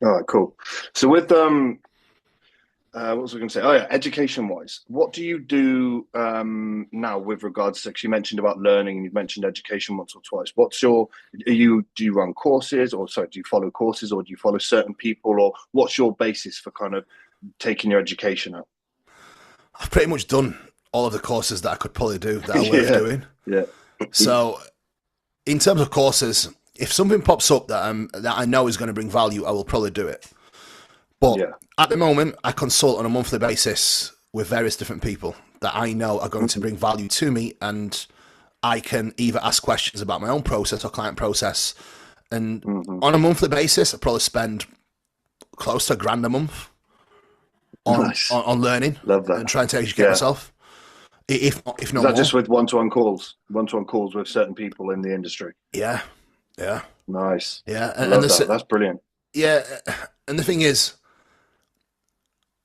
All right, cool. So with what was I going to say? Oh yeah, education-wise, what do you do now with regards to? Because you mentioned about learning, and you've mentioned education once or twice. Do you run courses, or do you follow courses, or do you follow certain people, or what's your basis for kind of taking your education out? I've pretty much done all of the courses that I could probably do that I was doing. Yeah. So, in terms of courses, if something pops up that I know is going to bring value, I will probably do it. But at the moment, I consult on a monthly basis with various different people that I know are going to bring value to me, and I can either ask questions about my own process or client process. And on a monthly basis, I probably spend close to $1,000 a month on learning. Love that. And trying to educate myself. If not is that more. Just with one-to-one calls with certain people in the industry? Yeah. Nice. Yeah. And that's brilliant. Yeah. And the thing is,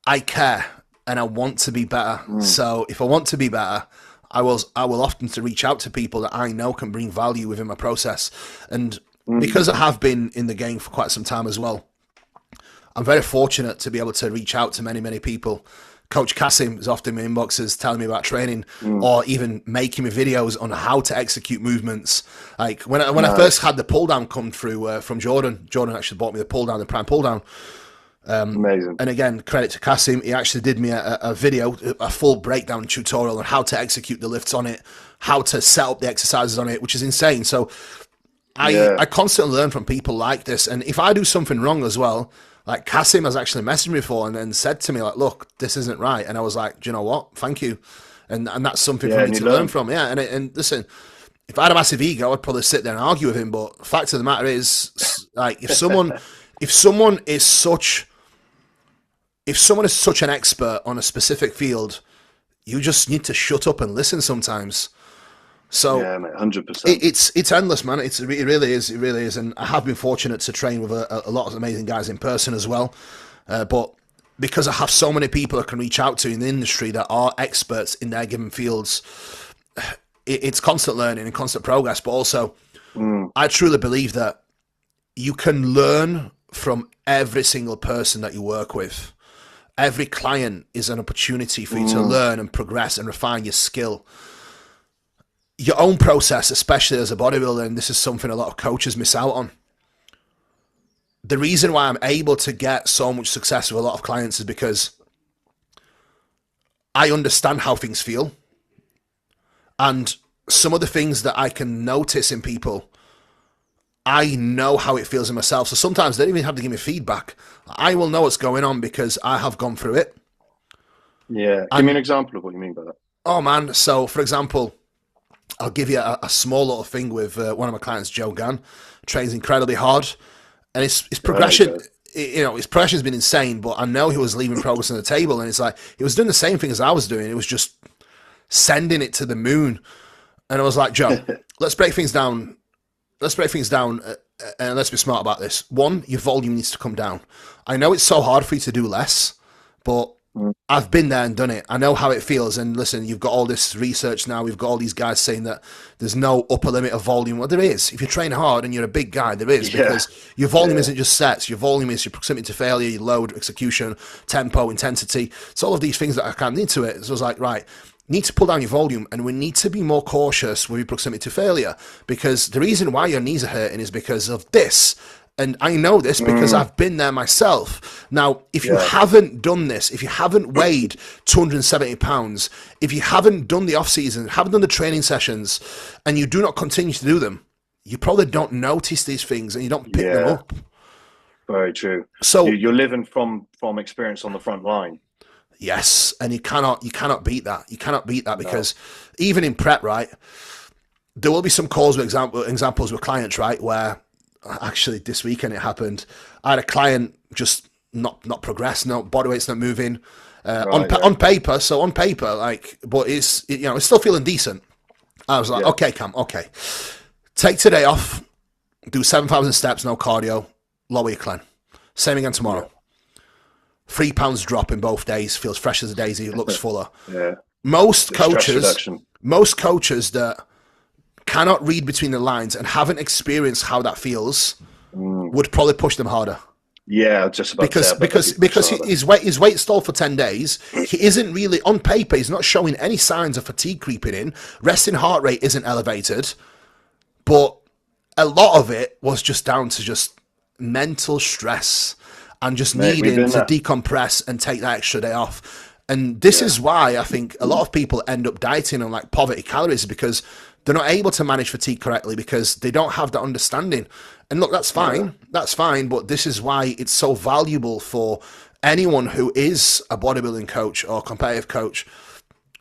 I care and I want to be better. So if I want to be better, I will often to reach out to people that I know can bring value within my process. And because I have been in the game for quite some time as well, I'm very fortunate to be able to reach out to many, many people. Coach Kasim is often in my inboxes telling me about training, or even making me videos on how to execute movements. Like when I first had the pull down come through from Jordan actually bought me the pull down, the prime pull down. Amazing. And again, credit to Kasim, he actually did me a video, a full breakdown tutorial on how to execute the lifts on it, how to set up the exercises on it, which is insane. So I constantly learn from people like this, and if I do something wrong as well, like Kasim has actually messaged me before and said to me, like, look, this isn't right. And I was like, do you know what? Thank you. And that's something for me to learn from. Yeah. And listen, if I had a massive ego, I'd probably sit there and argue with him. But the fact of the matter is, like, if someone is such an expert on a specific field, you just need to shut up and listen sometimes. So yeah, mate, 100%. It's endless, man. It really is. And I have been fortunate to train with a lot of amazing guys in person as well. But because I have so many people I can reach out to in the industry that are experts in their given fields, it's constant learning and constant progress. But also, I truly believe that you can learn from every single person that you work with. Every client is an opportunity for you to learn and progress and refine your skill. Your own process, especially as a bodybuilder, and this is something a lot of coaches miss out on. The reason why I'm able to get so much success with a lot of clients is because I understand how things feel. And some of the things that I can notice in people, I know how it feels in myself. So sometimes they don't even have to give me feedback. I will know what's going on because I have gone through it. Yeah. Give me And an example of what you mean by that. oh man, so for example, I'll give you a small little thing with one of my clients, Joe Gann, trains incredibly hard, and his progression, his progression's been insane. But I know he was leaving progress on the table, and it's like he was doing the same thing as I was doing. It was just sending it to the moon, and I was like, Joe, let's break things down. Let's break things down, and let's be smart about this. One, your volume needs to come down. I know it's so hard for you to do less, but I've been there and done it. I know how it feels. And listen, you've got all this research now. We've got all these guys saying that there's no upper limit of volume. Well, there is. If you train hard and you're a big guy, there is, because your volume isn't just sets. Your volume is your proximity to failure, your load, execution, tempo, intensity. It's all of these things that I can't into it. So I was like, right, need to pull down your volume, and we need to be more cautious with your proximity to failure, because the reason why your knees are hurting is because of this. And I know this because I've been there myself. Now, if you haven't done this, if you haven't weighed 270 pounds, if you haven't done the off season, haven't done the training sessions, and you do not continue to do them, you probably don't notice these things and you don't pick them up. Very true. So you're living from experience on the front line. Yes, and you cannot beat that. You cannot beat that because even in prep, right, there will be some calls with examples with clients, right, where actually this weekend it happened. I had a client just not progress, no body weight's not moving on paper. So on paper, like, but it's still feeling decent. I was like, okay, Cam, okay, take today off, do 7,000 steps, no cardio, lower your clen. Same again tomorrow. 3 pounds drop in both days, feels fresh as a daisy, looks fuller. Most coaches that cannot read between the lines and haven't experienced how that feels would probably push them harder. Yeah, just about because his weight stalled for 10 days. He isn't really on paper. He's not showing any signs of fatigue creeping in. Resting heart rate isn't elevated, but a lot of it was just down to just mental stress and just needing to decompress and take that extra day off. And this is why I think a lot of people end up dieting on like poverty calories, because they're not able to manage fatigue correctly because they don't have that understanding. And look, that's fine. That's fine. But this is why it's so valuable for anyone who is a bodybuilding coach or competitive coach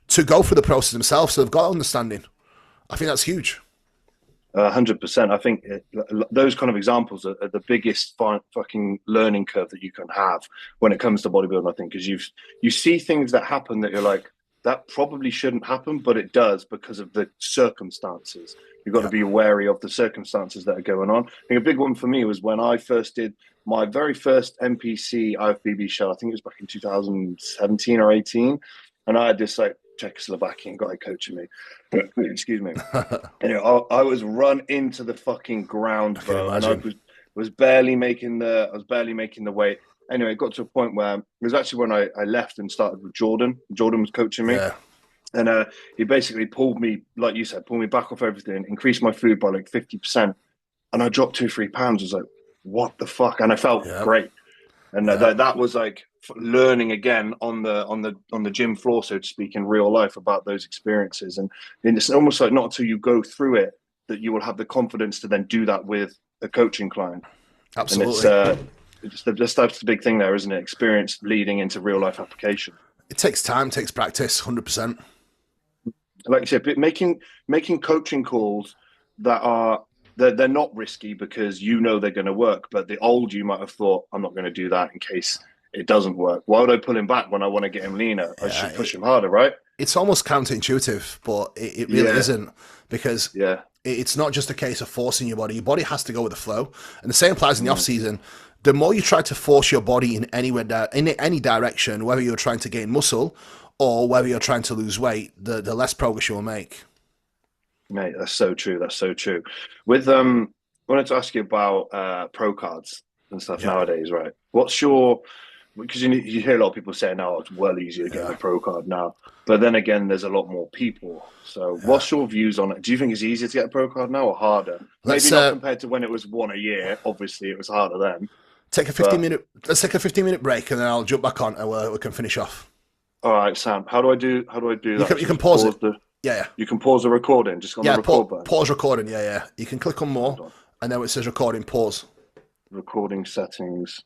to go through the process themselves, so they've got understanding. I think that's huge. 100%. I think those kind of examples are the biggest fucking learning curve that you can have when it comes to bodybuilding, I think, because you see things that happen that you're like, that probably shouldn't happen, but it does because of the circumstances. You've got to be wary of the circumstances that are going on. I think a big one for me was when I first did my very first NPC IFBB show. I think it was back in 2017 or 18. And I had this like Czechoslovakian guy coaching me. Excuse me. I was run into the fucking ground, bro, and I was barely making the weight. Anyway, it got to a point where it was actually when I left and started with Jordan. Jordan was coaching me. Yeah. And he basically pulled me, like you said, pulled me back off everything, increased my food by like 50%. And I dropped 2-3 pounds. I was like, what the fuck? And I felt great. And that was like learning again on the gym floor, so to speak, in real life about those experiences. And it's almost like not until you go through it that you will have the confidence to then do that with a coaching client. Absolutely. And that's the big thing there, isn't it? Experience leading into real life application. It takes time, takes practice, 100%. Like you said, making coaching calls that are they're not risky because you know they're going to work, but the old you might have thought, I'm not going to do that in case it doesn't work. Why would I pull him back when I want to get him leaner? I should push him harder, right? It's almost counterintuitive, but it really isn't, because it's not just a case of forcing your body. Your body has to go with the flow, and the same applies in the off season. The more you try to force your body in any direction, whether you're trying to gain muscle or whether you're trying to lose weight, the less progress you'll make. Mate, that's so true. That's so true. With I wanted to ask you about pro cards and stuff nowadays, right? What's your, because you hear a lot of people saying now it's well easier to get a pro card now, but then again, there's a lot more people. So what's your views on it? Do you think it's easier to get a pro card now or harder? Maybe not compared to when it was one a year. Obviously, it was harder then. Let's take a 15-minute break, and then I'll jump back on and we can finish off. All right, Sam. How do I do that? You So can just pause it. pause the. Yeah, yeah. You can pause the recording just on the Yeah, record button. pause recording. Yeah, yeah. You can click on more, Hold on. and then it says recording, pause, Recording settings.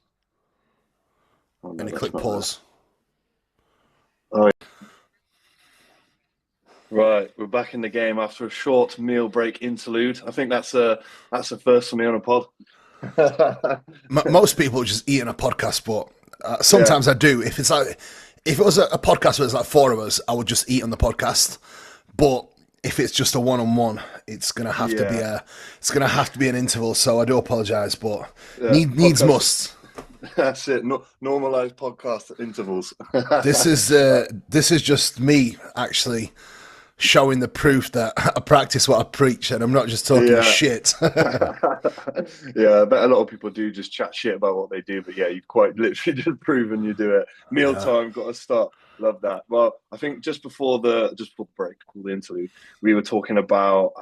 Oh and no, you that's click not there. pause. Oh, right. We're back in the game after a short meal break interlude. I think that's a first for me on a pod. Most people just eat in a podcast, but Yeah, sometimes I do. If it was a podcast where there's like four of us, I would just eat on the podcast. But if it's just a one-on-one, yeah, it's gonna have to be an interval. So I do apologize, but yeah. needs Podcast. must. That's it. No, normalized podcast at intervals. This is just me actually showing the proof that I practice what I preach, and I'm not just talking Yeah. shit. Yeah, I bet a lot of people do just chat shit about what they do, but yeah, you've quite literally just proven you do it. Yeah. Mealtime, got to stop. Love that. Well, I think just before the break, before the interlude, we were talking about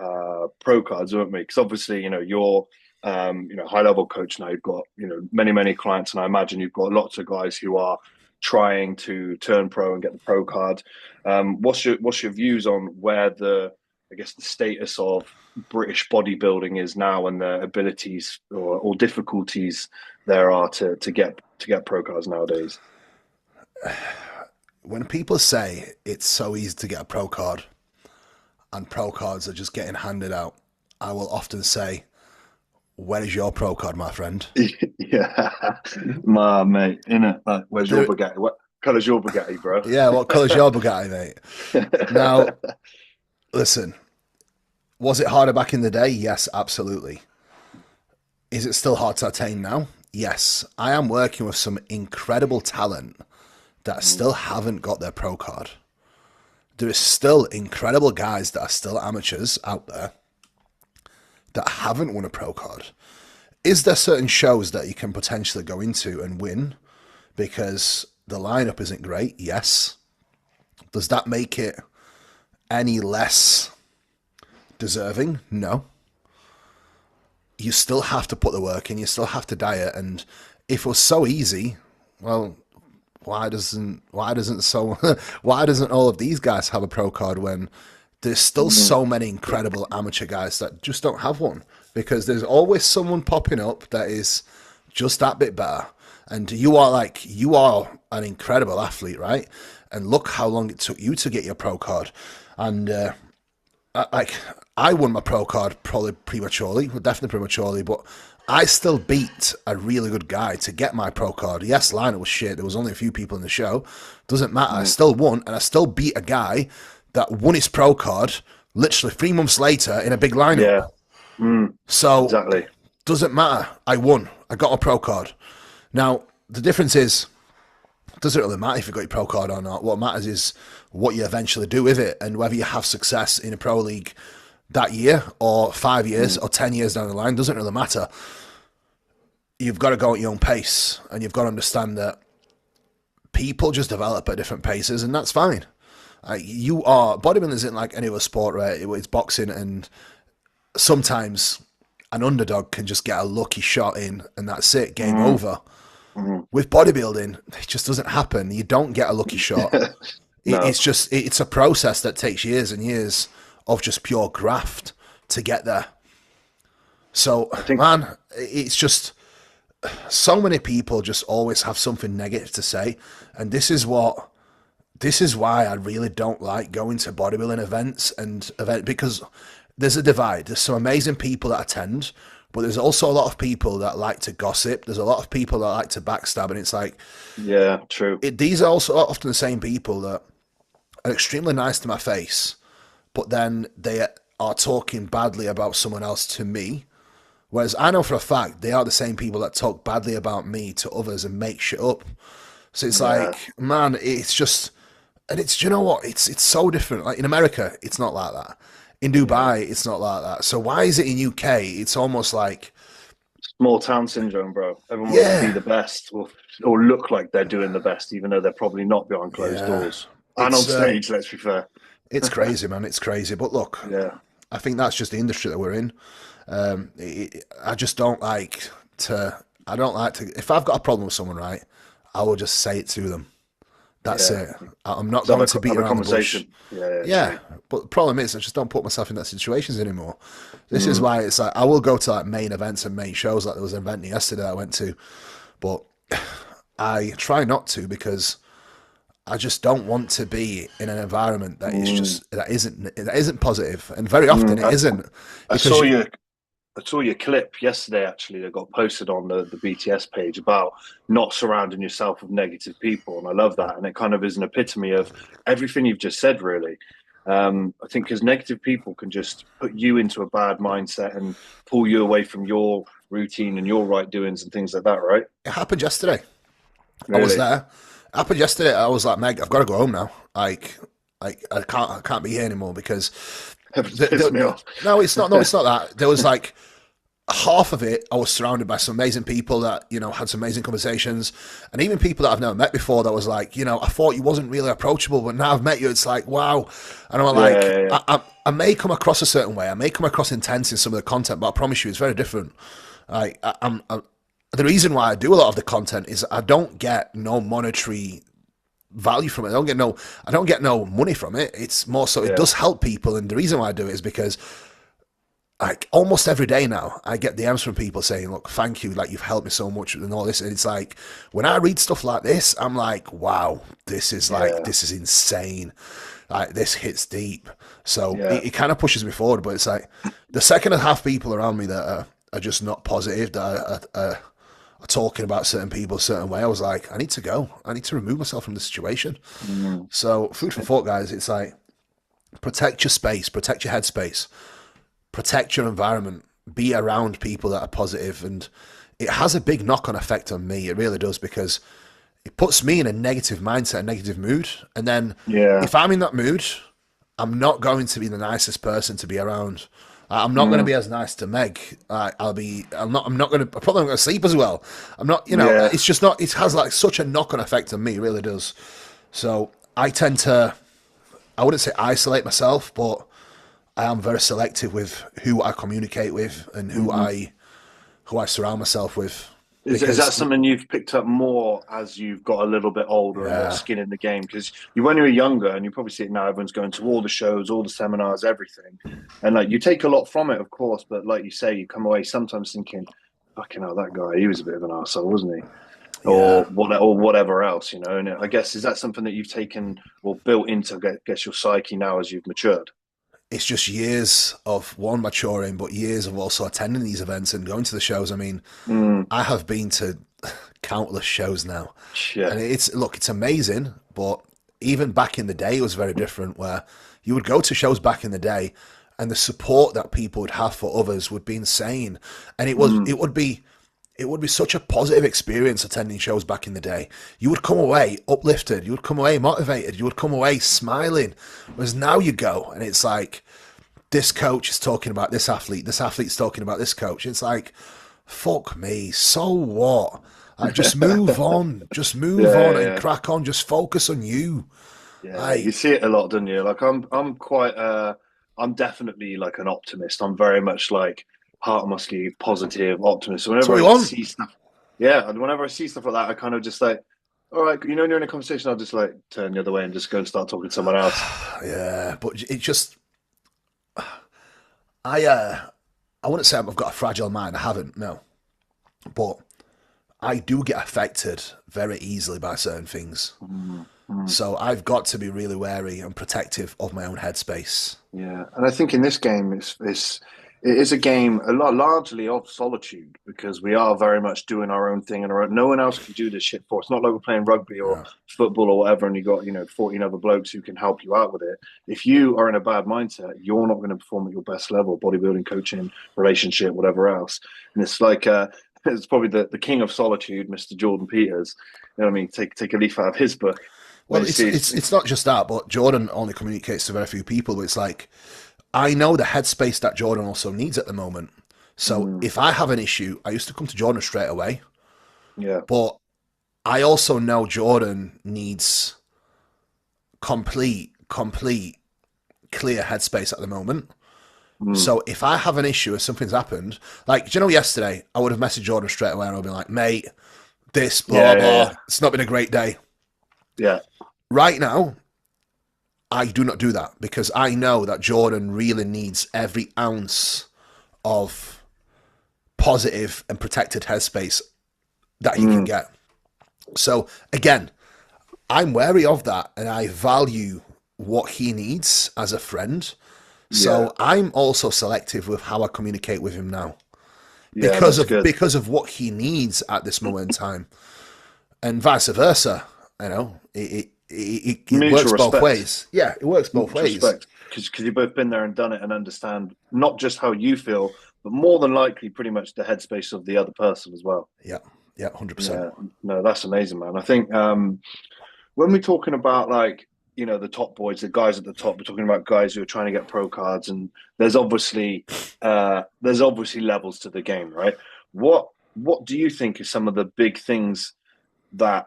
pro cards, weren't we? Because obviously, you're high level coach now. You've got many clients, and I imagine you've got lots of guys who are trying to turn pro and get the pro card. What's your views on where I guess the status of British bodybuilding is now and the abilities or difficulties there are to get pro cards nowadays? When people say it's so easy to get a pro card and pro cards are just getting handed out, I will often say, where is your pro card, my friend? Yeah, my mate, innit? Like, where's your Do, Bugatti? What colour's your Bugatti, bro? yeah, what colour's your Bugatti, mate? Now, listen, was it harder back in the day? Yes, absolutely. Is it still hard to attain now? Yes. I am working with some incredible talent that still haven't got their pro card. There is still incredible guys that are still amateurs out there that haven't won a pro card. Is there certain shows that you can potentially go into and win because the lineup isn't great? Yes. Does that make it any less deserving? No. You still have to put the work in, you still have to diet, and if it was so easy, well, why doesn't why doesn't all of these guys have a pro card when there's still so many incredible amateur guys that just don't have one? Because there's always someone popping up that is just that bit better. And you are an incredible athlete, right? And look how long it took you to get your pro card. And I won my pro card probably prematurely, definitely prematurely, but I still beat a really good guy to get my pro card. Yes, lineup was shit. There was only a few people in the show. Doesn't matter. I still won, and I still beat a guy that won his pro card literally 3 months later in a big lineup. Yeah, So exactly. doesn't matter. I won. I got a pro card. Now the difference is, it doesn't really matter if you got your pro card or not. What matters is what you eventually do with it, and whether you have success in a pro league that year or 5 years or 10 years down the line. Doesn't really matter. You've got to go at your own pace, and you've got to understand that people just develop at different paces, and that's fine. Bodybuilding isn't like any other sport, right? It's boxing, and sometimes an underdog can just get a lucky shot in, and that's it, game over. With bodybuilding, it just doesn't happen. You don't get a lucky shot. No. It's a process that takes years and years of just pure graft to get there. So, man, it's just so many people just always have something negative to say, and this is why I really don't like going to bodybuilding events because there's a divide. There's some amazing people that attend, but there's also a lot of people that like to gossip. There's a lot of people that like to backstab, and it's like, Yeah, true. these are also often the same people that are extremely nice to my face, but then they are talking badly about someone else to me. Whereas I know for a fact they are the same people that talk badly about me to others and make shit up. So it's like, man, it's just, and it's, you know what? It's so different. Like in America, it's not like that. In Dubai, it's not like that. So why is it in UK? It's almost like Small town syndrome, bro. Everyone wants to be the best or look like they're doing the best, even though they're probably not behind closed doors. And on stage, let's be fair. It's crazy, man. It's crazy. But look, Yeah. I think that's just the industry that we're in. I just don't like to. I don't like to. If I've got a problem with someone, right, I will just say it to them. That's Yeah. it. I'm not Just have going to beat have a around the bush. conversation. Yeah, Yeah, true. but the problem is I just don't put myself in that situations anymore. This is Mm, why it's like I will go to like main events and main shows. Like there was an event yesterday I went to, but I try not to because I just don't want to be in an environment that is mm, just that isn't positive, and very often mm. it isn't I because saw you. I saw your clip yesterday actually that got posted on the BTS page about not surrounding yourself with negative people. And I love that. And it kind of is an epitome of everything you've just said, really. I think because negative people can just put you into a bad mindset and pull you away from your routine and your right doings and things like that, right? it happened yesterday. I was Really? there. It happened yesterday. I was like, Meg, I've got to go home now. Like I can't be here anymore because It's pissed me off. no, it's not. No, it's not that. There was like half of it, I was surrounded by some amazing people that, had some amazing conversations. And even people that I've never met before that was like, I thought you wasn't really approachable, but now I've met you, it's like, wow. And I'm Yeah, like, yeah, yeah. I may come across a certain way. I may come across intense in some of the content, but I promise you it's very different. Like, the reason why I do a lot of the content is I don't get no monetary value from it. I don't get no money from it. It's more so it Yeah. does help people. And the reason why I do it is because like almost every day now, I get DMs from people saying, "Look, thank you, like you've helped me so much and all this." And it's like when I read stuff like this, I'm like, "Wow, Yeah. this is insane. Like this hits deep." So Yeah. it kind of pushes me forward. But it's like the second and a half people around me that are just not positive, that are talking about certain people a certain way. I was like, I need to go. I need to remove myself from the situation. Mm. So food for thought, guys. It's like protect your space, protect your headspace, protect your environment, be around people that are positive, and it has a big knock-on effect on me. It really does because it puts me in a negative mindset, a negative mood, and then Yeah. if I'm in that mood, I'm not going to be the nicest person to be around. I'm not going to Mm. be as nice to Meg. I'm not. I'm not going to. I'm probably not going to sleep as well. I'm not. Yeah. It's just not. It has like such a knock-on effect on me. It really does. So I tend to. I wouldn't say isolate myself, but I am very selective with who I communicate with and Mhm. who I surround myself with. Is that Because something you've picked up more as you've got a little bit older and more yeah, skin in the game? Because when you were younger, and you probably see it now, everyone's going to all the shows, all the seminars, everything, and like you take a lot from it, of course. But like you say, you come away sometimes thinking, "Fucking hell, that guy, he was a bit of an arsehole, wasn't he?" yeah, Or whatever else, And I guess is that something that you've taken or built into, I guess, your psyche now as you've matured? it's just years of one maturing, but years of also attending these events and going to the shows. I mean, Mm, I have been to countless shows now, yeah. and it's amazing. But even back in the day, it was very different. Where you would go to shows back in the day, and the support that people would have for others would be insane, and Mm, it would be such a positive experience attending shows back in the day. You would come away uplifted, you would come away motivated, you would come away smiling. Whereas now you go and it's like this coach is talking about this athlete's talking about this coach. It's like, fuck me, so what? Like, just move yeah, on yeah, and yeah. crack on. Just focus on you. Yeah, you Like, see it a lot, don't you? Like I'm quite I'm definitely like an optimist. I'm very much like heart musky, positive, optimist. So that's what whenever we I want. see stuff, yeah, and whenever I see stuff like that, I kind of just like, all right, when you're in a conversation, I'll just like turn the other way and just go and start talking to someone else. Yeah, but it just I I wouldn't say I've got a fragile mind. I haven't, no. But I do get affected very easily by certain things. Mm, mm. So I've got to be really wary and protective of my own headspace. Yeah, and I think in this game, it is a game a lot largely of solitude because we are very much doing our own thing and our own, no one else can do this shit for us. It's not like we're playing rugby or Yeah. football or whatever, and you got 14 other blokes who can help you out with it. If you are in a bad mindset, you're not going to perform at your best level, bodybuilding, coaching, relationship, whatever else. And it's like it's probably the king of solitude, Mr. Jordan Peters. You know what I mean? Take a leaf out of his book. When Well, he sees, it's not just that, but Jordan only communicates to very few people. But it's like I know the headspace that Jordan also needs at the moment. So mm, if I have an issue, I used to come to Jordan straight away. yeah, But I also know Jordan needs complete, clear headspace at the moment. mm, So if I have an issue or something's happened, like, do you know, yesterday I would have messaged Jordan straight away and I'd be like, mate, this, blah, yeah, blah, yeah, blah. It's not been a great day. yeah, Right now, I do not do that because I know that Jordan really needs every ounce of positive and protected headspace that he can Mm, get. So again, I'm wary of that and I value what he needs as a friend. yeah, So I'm also selective with how I communicate with him now yeah, that's good. because of what he needs at this moment in time, and vice versa. You know, it Mutual works both respect. ways. Yeah, it works both Mutual ways. respect, because you've both been there and done it and understand not just how you feel, but more than likely, pretty much the headspace of the other person as well. Yeah, yeah, 100%. Yeah, no, that's amazing, man. I think when we're talking about like the top boys, the guys at the top, we're talking about guys who are trying to get pro cards, and there's obviously levels to the game, right? What do you think are some of the big things that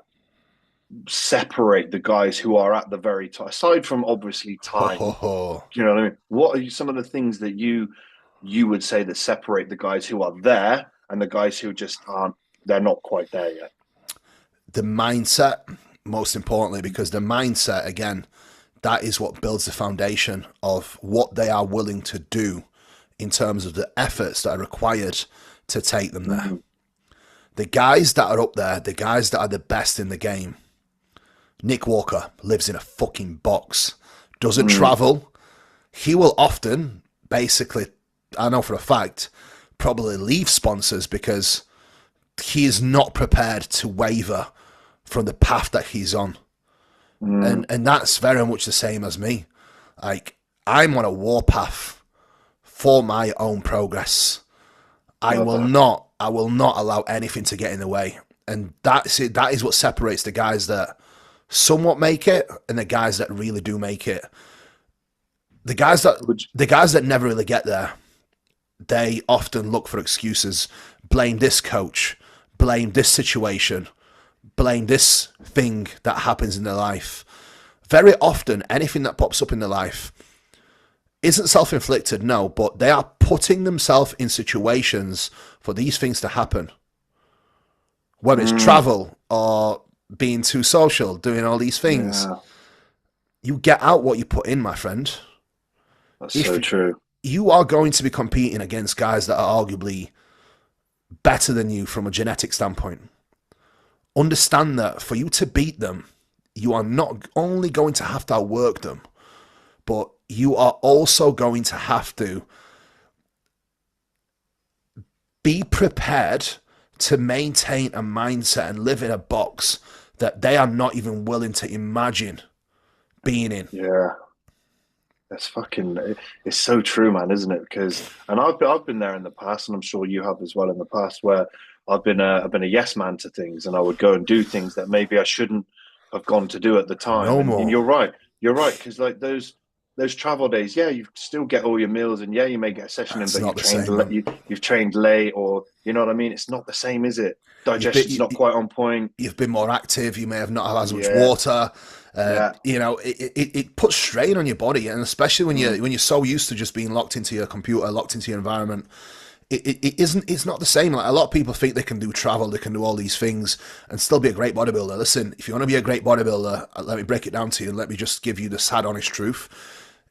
separate the guys who are at the very top, aside from obviously Ho ho time? ho. Do you know what I mean? What are some of the things that you would say that separate the guys who are there and the guys who just aren't? They're not quite there yet. The mindset, most importantly, because the mindset again, that is what builds the foundation of what they are willing to do in terms of the efforts that are required to take them there. Mm, The guys that are up there, the guys that are the best in the game. Nick Walker lives in a fucking box, doesn't mm, travel. He will often, basically, I know for a fact, probably leave sponsors because he is not prepared to waver from the path that he's on. mm, And that's very much the same as me. Like, I'm on a warpath for my own progress. love that. I will not allow anything to get in the way. And that's it. That is what separates the guys that somewhat make it and the guys that really do make it. The guys that Would the guys that never really get there, they often look for excuses, blame this coach, blame this situation, blame this thing that happens in their life. Very often, anything that pops up in their life isn't self-inflicted, no, but they are putting themselves in situations for these things to happen. Whether it's mm, travel or being too social, doing all these things, yeah, you get out what you put in, my friend. that's If so true. you are going to be competing against guys that are arguably better than you from a genetic standpoint, understand that for you to beat them, you are not only going to have to outwork them, but you are also going to have to be prepared to maintain a mindset and live in a box that they are not even willing to imagine being in. Yeah, that's fucking. It's so true, man, isn't it? Because and I've been there in the past, and I'm sure you have as well in the past, where I've been a yes man to things, and I would go and do things that maybe I shouldn't have gone to do at the time. No And more. you're right, because like those travel days, yeah, you still get all your meals, and yeah, you may get a session in, It's but not the same, man. you've trained late, or you know what I mean. It's not the same, is it? You've been Digestion's not quite on point. you've been more active. You may have not had as much Yeah, water. yeah, It puts strain on your body, and especially mm, when you're so used to just being locked into your computer, locked into your environment. It isn't. It's not the same. Like a lot of people think they can do travel, they can do all these things, and still be a great bodybuilder. Listen, if you want to be a great bodybuilder, let me break it down to you, and let me just give you the sad, honest truth.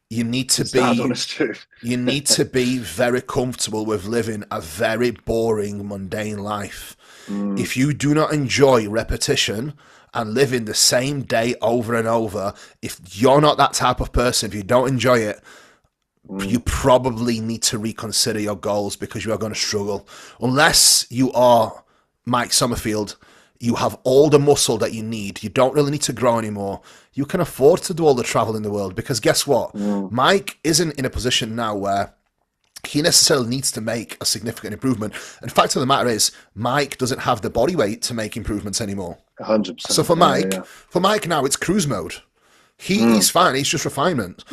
You need to it's that be honest truth. you need to be very comfortable with living a very boring, mundane life. Mm, If you do not enjoy repetition and living the same day over and over, if you're not that type of person, if you don't enjoy it, you mm, probably need to reconsider your goals because you are going to struggle. Unless you are Mike Summerfield, you have all the muscle that you need. You don't really need to grow anymore. You can afford to do all the travel in the world because guess what? mm. Mike isn't in a position now where he necessarily needs to make a significant improvement. And the fact of the matter is, Mike doesn't have the body weight to make improvements anymore. So 100%. Yeah, yeah. For Mike now, it's cruise mode. He's Mm. fine. He's just refinement.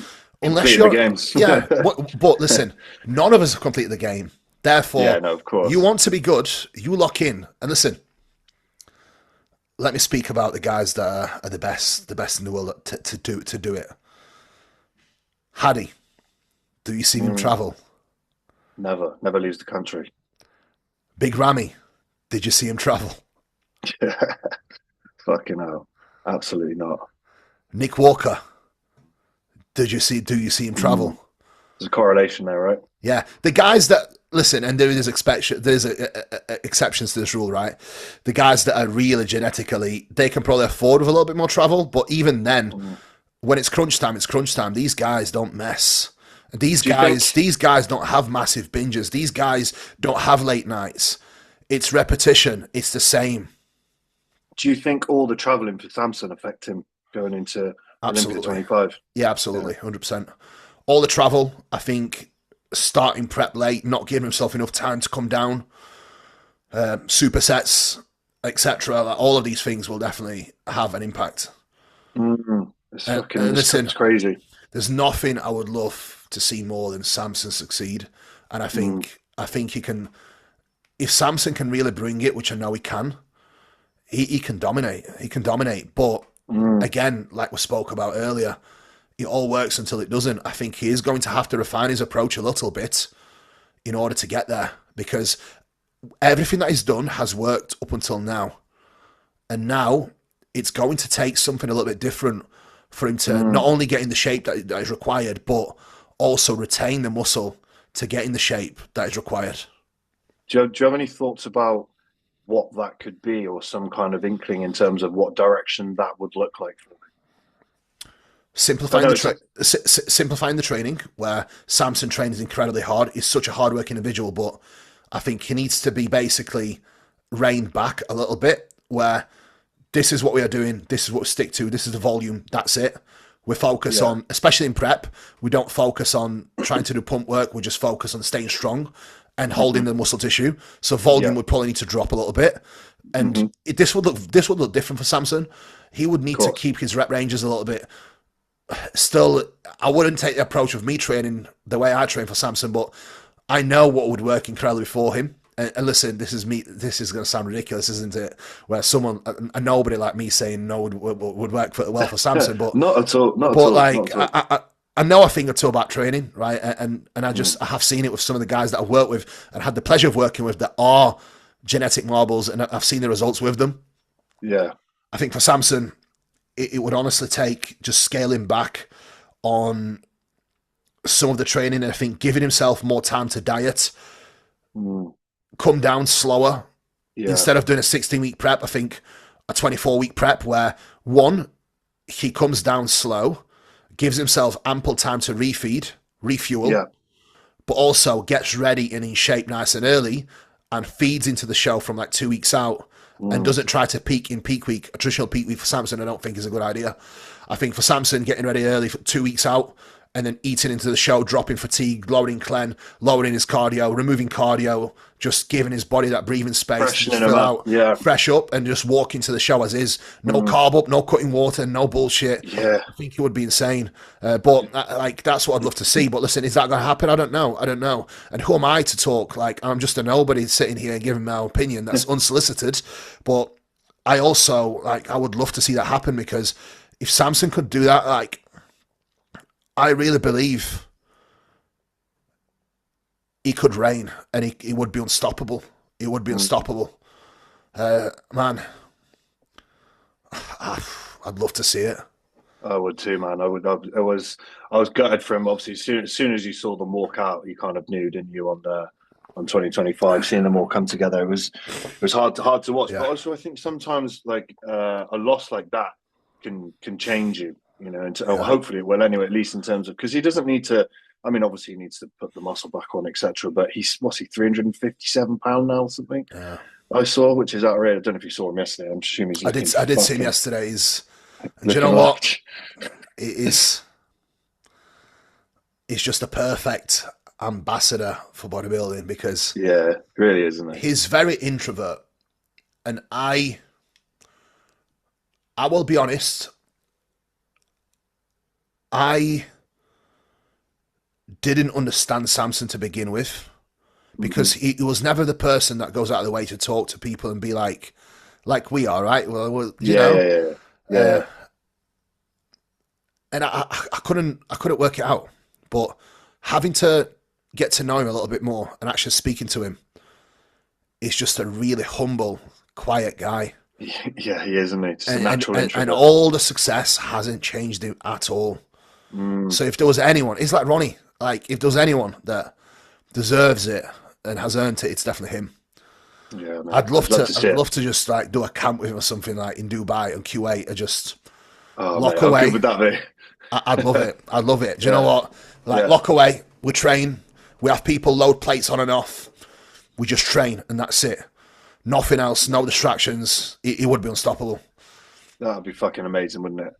Unless Completing the you're, games. yeah. But listen, none of us have completed the game. Yeah, Therefore, no, of you course. want to be good, you lock in. And listen, let me speak about the guys that are the best in the world to do it. Hadi, do you see him Mm. travel? Never, never leaves the country. Big Ramy, did you see him travel? Fucking hell. Absolutely not. Nick Walker. Do you see him travel? There's a correlation there, right? Yeah, the guys that listen, and there's exceptions to this rule, right? The guys that are really genetically, they can probably afford with a little bit more travel, but even then, when it's crunch time, it's crunch time. These guys don't mess. These guys don't have massive binges. These guys don't have late nights. It's repetition. It's the same. Do you think all the traveling for Samson affect him going into Olympia 25? Yeah, absolutely, 100%. All the travel, I think, starting prep late, not giving himself enough time to come down, supersets, etc. Like, all of these things will definitely have an impact. It's crazy. There's nothing I would love to see more than Samson succeed, and I think he can. If Samson can really bring it, which I know he can, he can dominate. He can dominate, but again, like we spoke about earlier, it all works until it doesn't. I think he is going to have to refine his approach a little bit in order to get there, because everything that he's done has worked up until now. And now it's going to take something a little bit different for him to not only get in the shape that is required, but also retain the muscle to get in the shape that is required. Do you have any thoughts about what that could be, or some kind of inkling in terms of what direction that would look like for him? Simplifying the training, where Samson trains incredibly hard. He's such a hard-working individual, but I think he needs to be basically reined back a little bit, where this is what we are doing, this is what we stick to, this is the volume, that's it. We focus on, especially in prep, we don't focus on trying to do pump work, we just focus on staying strong and holding the muscle tissue. So volume would probably need to drop a little bit. And this would look different for Samson. He would need to keep his rep ranges a little bit. Still, I wouldn't take the approach of me training the way I train for Samson, but I know what would work incredibly for him. And listen, this is going to sound ridiculous, isn't it? Where a nobody like me saying no would work well for Samson, but not at all. I know a thing or two about training, right? And I have seen it with some of the guys that I've worked with and had the pleasure of working with that are genetic marbles, and I've seen the results with them. Yeah, I think for Samson, it would honestly take just scaling back on some of the training, and I think giving himself more time to diet, come down slower. Instead of doing a 16-week prep, I think a 24-week prep where, one, he comes down slow, gives himself ample time to refuel, but also gets ready and in shape nice and early and feeds into the show from like 2 weeks out. And doesn't try to peak in peak week. A traditional peak week for Samson, I don't think is a good idea. I think for Samson, getting ready early for 2 weeks out and then eating into the show, dropping fatigue, lowering clen, lowering his cardio, removing cardio, just giving his body that breathing space to just fill out, fresh up, and just walk into the show as is. No carb up, no cutting water, no bullshit. Yeah. I think it would be insane. But that's what I'd love to see. But listen, is that going to happen? I don't know. And who am I to talk? Like, I'm just a nobody sitting here giving my opinion that's unsolicited. But I also, I would love to see that happen, because if Samson could do that, I really believe he could reign, and he would be unstoppable. He would be unstoppable. Man, I'd love to see it. I would too, man. I was gutted for him. Obviously, as soon as you saw them walk out, you kind of knew, didn't you, on 2025, seeing them all come together, it was hard to watch. But also, I think sometimes a loss like that can change you. And hopefully it will anyway, at least in terms of, because he doesn't need to, I mean, obviously he needs to put the muscle back on, etc. But he's, 357 pounds now or something? Yeah. I saw, which is outrageous. I don't know if you saw him yesterday. I'm assuming he's I did see him yesterday. Do you know what? He's just a perfect ambassador for bodybuilding, because it really is, isn't it? He's very introvert, and I will be honest, I didn't understand Samson to begin with, because he was never the person that goes out of the way to talk to people and be like we are, right? Well, you know. And I couldn't work it out, but having to get to know him a little bit more and actually speaking to him, he's just a really humble, quiet guy. Yeah, he is, isn't he? Just a And, natural and introvert. all the success hasn't changed him at all. Mm, So if there was anyone, it's like Ronnie. Like if there was anyone that deserves it and has earned it, it's definitely him. yeah, man. I'd I'd love love to. to see I'd it. love to just like do a camp with him or something like in Dubai and Kuwait, or just Oh, mate, lock how good away. would that be? I'd love it. I'd love it. Do you know Yeah, what? Like yeah. lock away. We train. We have people load plates on and off. We just train, and that's it. Nothing else. No distractions. He would be unstoppable. That'd be fucking amazing, wouldn't it?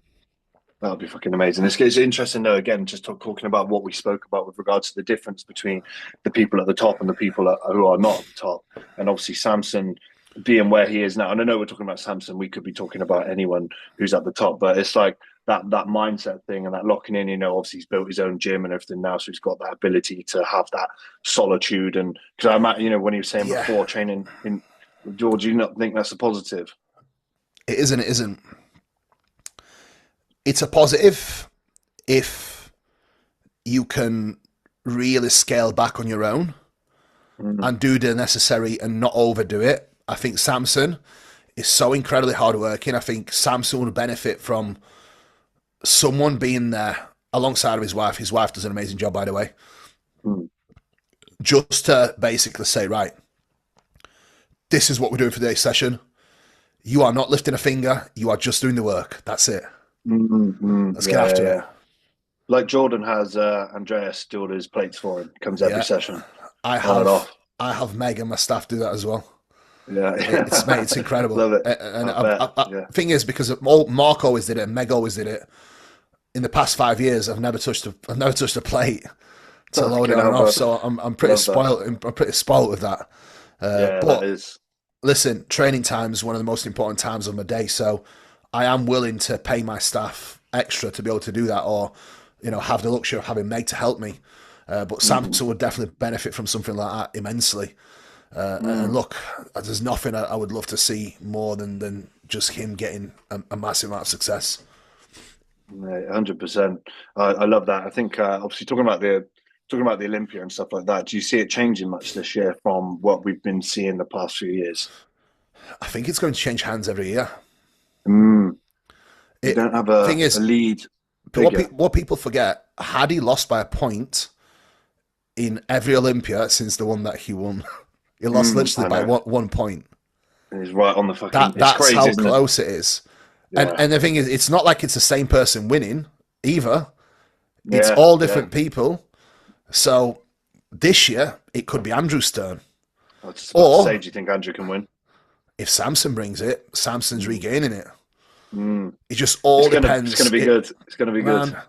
That'd be fucking amazing. It's interesting though. Again, just talking about what we spoke about with regards to the difference between the people at the top and the people who are not at the top, and obviously Samson being where he is now. And I know we're talking about Samson. We could be talking about anyone who's at the top, but it's like that mindset thing and that locking in. You know, obviously he's built his own gym and everything now, so he's got that ability to have that solitude. And because you know, when he was saying Yeah, before training in George, do you not think that's a positive? it isn't. It isn't. It's a positive if you can really scale back on your own Mm, and do the necessary and not overdo it. I think Samson is so incredibly hardworking. I think Samson would benefit from someone being there alongside of his wife. His wife does an amazing job, by the way. mm, Just to basically say, right, this is what we're doing for today's session. You are not lifting a finger. You are just doing the work. That's it. Let's get yeah, yeah, after it. yeah. Like Jordan has Andreas do all his plates for him. Comes every Yeah, session I on and have. off. I have Meg and my staff do that as well. Yeah, It's mate, it's incredible. love it. And I bet. Yeah. thing is, because Mark always did it, and Meg always did it. In the past 5 years, I've never touched a plate to load it Fucking on and hell, off. bro. So I'm pretty Love that. spoiled. I'm pretty spoiled with that. Yeah, that But is. listen, training time is one of the most important times of my day. So I am willing to pay my staff extra to be able to do that, or have the luxury of having Meg to help me. But Mm, Samson would definitely benefit from something like that immensely. And mm. look, there's nothing I would love to see more than just him getting a massive amount of success. 100%. I love that. I think obviously talking about the Olympia and stuff like that. Do you see it changing much this year from what we've been seeing the past few years? I think it's going to change hands every year. Mm. We It don't have thing a is, lead what figure. what people forget, had he lost by a point in every Olympia since the one that he won, he lost literally I by know. one point. And he's right on the fucking. That It's that's crazy, how isn't it? close it is. And Yeah. and the thing is, it's not like it's the same person winning either. It's Yeah. all Yeah. different people. So this year it could be Andrew's turn, I was just about to say, or do you think Andrew can win? if Samson brings it, Samson's Mm. regaining it. Mm. It just It's all gonna depends. be good. It's gonna be good. Man,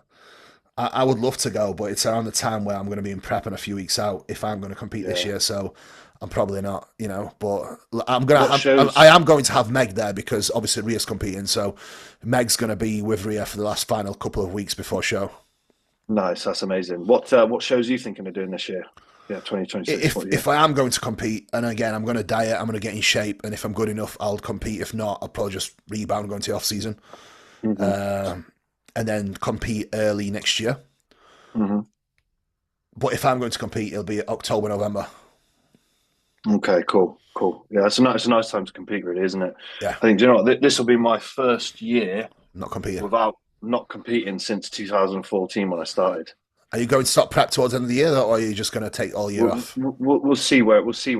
I would love to go, but it's around the time where I'm going to be in prep and a few weeks out if I'm going to compete this Yeah. year. So I'm probably not, But What I shows? am going to have Meg there because obviously Ria's competing. So Meg's going to be with Ria for the last final couple of weeks before show. Nice. That's amazing. What shows are you thinking of doing this year? Yeah, 2026. If What year? if I am going to compete, and again I'm going to diet, I'm going to get in shape, and if I'm good enough, I'll compete. If not, I'll probably just rebound and go into the off season, Hmm. and then compete early next year. Hmm. But if I'm going to compete, it'll be October, November. Okay. Cool. Cool. Yeah, it's a nice time to compete, really, isn't it? Yeah, I think. Do you know what? This will be my first year not competing. without not competing since 2014 when I started. Are you going to stop prep towards the end of the year, or are you just going to take all year We'll, off? we'll see where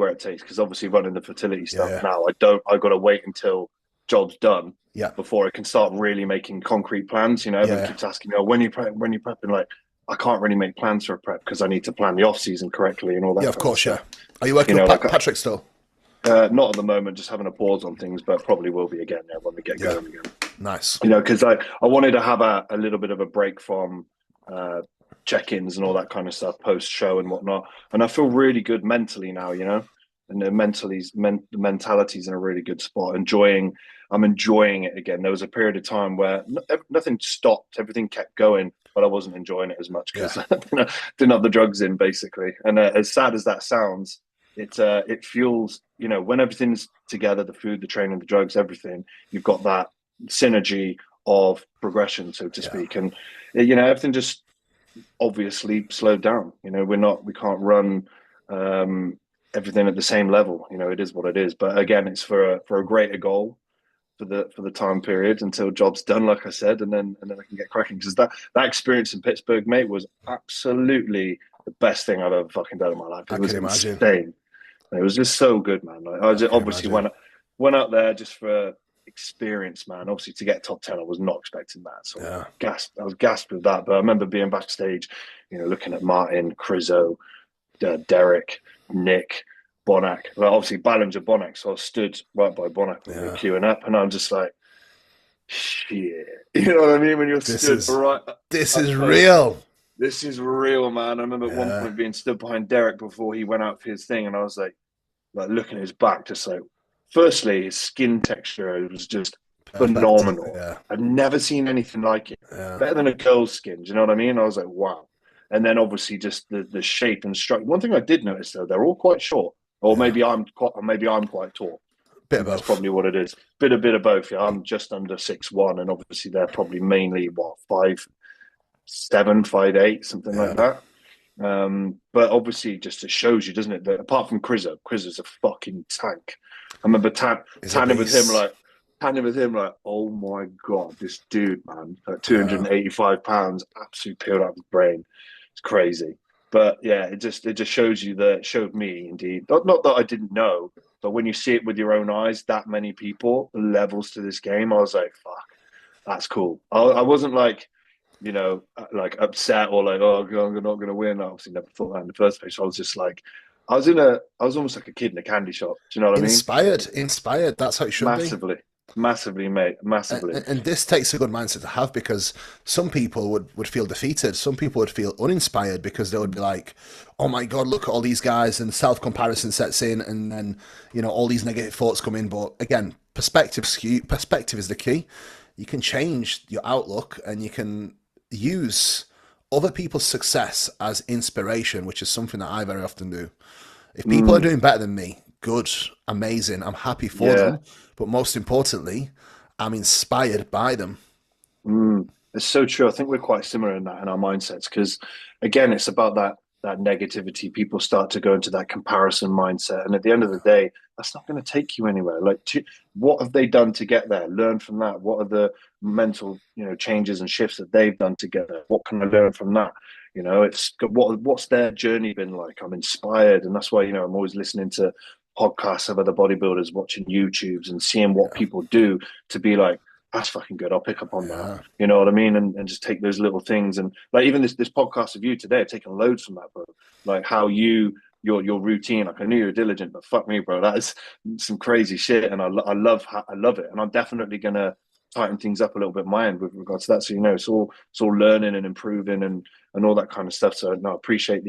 it takes because obviously running the fertility Yeah, stuff yeah, now. I got to wait until job's done yeah, before I can start really making concrete plans. You know, everyone yeah. keeps asking me, "Oh, when you prepping?" Like, I can't really make plans for a prep because I need to plan the off season correctly and all Yeah, that of kind of course, yeah. stuff. Are you You working know, with like Patrick still? not at the moment, just having a pause on things, but probably will be again when we get Yeah, going again. nice. You know, because I wanted to have a little bit of a break from uh, check-ins and all that kind of stuff post show and whatnot, and I feel really good mentally now. You know, and the mentality's in a really good spot. I'm enjoying it again. There was a period of time where nothing stopped, everything kept going, but I wasn't enjoying it as much Yeah, because I didn't have the drugs in, basically. And as sad as that sounds, it fuels. You know, when everything's together, the food, the training, the drugs, everything. You've got that synergy of progression, so to yeah, speak, and everything just obviously slowed down. You know, we can't run everything at the same level. You know, it is what it is. But again, it's for a greater goal. for the time period until job's done, like I said, and then I can get cracking. Because that experience in Pittsburgh, mate, was absolutely the best thing I've ever fucking done in my life. I It was can imagine. insane. It was just so good, man. Like I I just can obviously imagine. went out there just for experience, man. Obviously to get top 10, I was not expecting that. So Yeah. I was gasped with that. But I remember being backstage, looking at Martin, Crizzo, Derek, Nick, Bonac. Well, obviously Ballinger, Bonac. So I stood right by Bonac when we were Yeah. queuing up, and I'm just like, shit. You know what I mean? When you're This stood is right this up is front, real. this is real, man. I remember at one Yeah. point being stood behind Derek before he went out for his thing, and I was like looking at his back, just like, firstly, his skin texture was just Perfect. phenomenal. Yeah. I'd never seen anything like it. Yeah. Better than a girl's skin. Do you know what I mean? I was like, wow. And then obviously just the shape and structure. One thing I did notice though, they're all quite short, or Yeah. maybe I'm quite tall. I Bit of think that's both. probably what it is. Bit of both. Yeah, I'm just under 6'1", and obviously they're probably mainly what 5'7", 5'8", something like Yeah. that. But obviously, just it shows you, doesn't it? That apart from Crizzo's a fucking tank. I remember He's a tanning with him, beast. oh my god, this dude, man, like Yeah. 285 pounds, absolutely peeled out of his brain. It's crazy. But yeah, it just shows you that it showed me indeed. Not that I didn't know, but when you see it with your own eyes, that many people, levels to this game, I was like, fuck, that's cool. I wasn't like upset or like, oh, God, I'm not going to win. I obviously never thought that in the first place. So I was just like, I was almost like a kid in a candy shop. Do you know what I mean? Inspired. Inspired. That's how it should be. Massively, massively, mate, massively. And this takes a good mindset to have because some people would feel defeated. Some people would feel uninspired because they would be like, oh my God, look at all these guys, and self comparison sets in, and then, all these negative thoughts come in. But again, perspective is the key. You can change your outlook and you can use other people's success as inspiration, which is something that I very often do. If people are Mm, doing better than me, good, amazing, I'm happy for yeah. them. But most importantly, I'm inspired by them. It's so true. I think we're quite similar in that in our mindsets because, again, it's about that negativity. People start to go into that comparison mindset, and at the end of the day, that's not going to take you anywhere. Like, what have they done to get there? Learn from that. What are the mental, changes and shifts that they've done to get there? What can I learn from that? It's what's their journey been like? I'm inspired, and that's why I'm always listening to podcasts of other bodybuilders, watching YouTubes, and seeing what Yeah, people do to be like, that's fucking good. I'll pick up on that. yeah, You know what I mean? And just take those little things. And like even this podcast of you today, I've taken loads from that, bro. Like how your routine. Like I knew you were diligent, but fuck me, bro. That is some crazy shit. And I love it. And I'm definitely gonna tighten things up a little bit my end with regards to that. So it's all learning and improving and all that kind of stuff. So no, I appreciate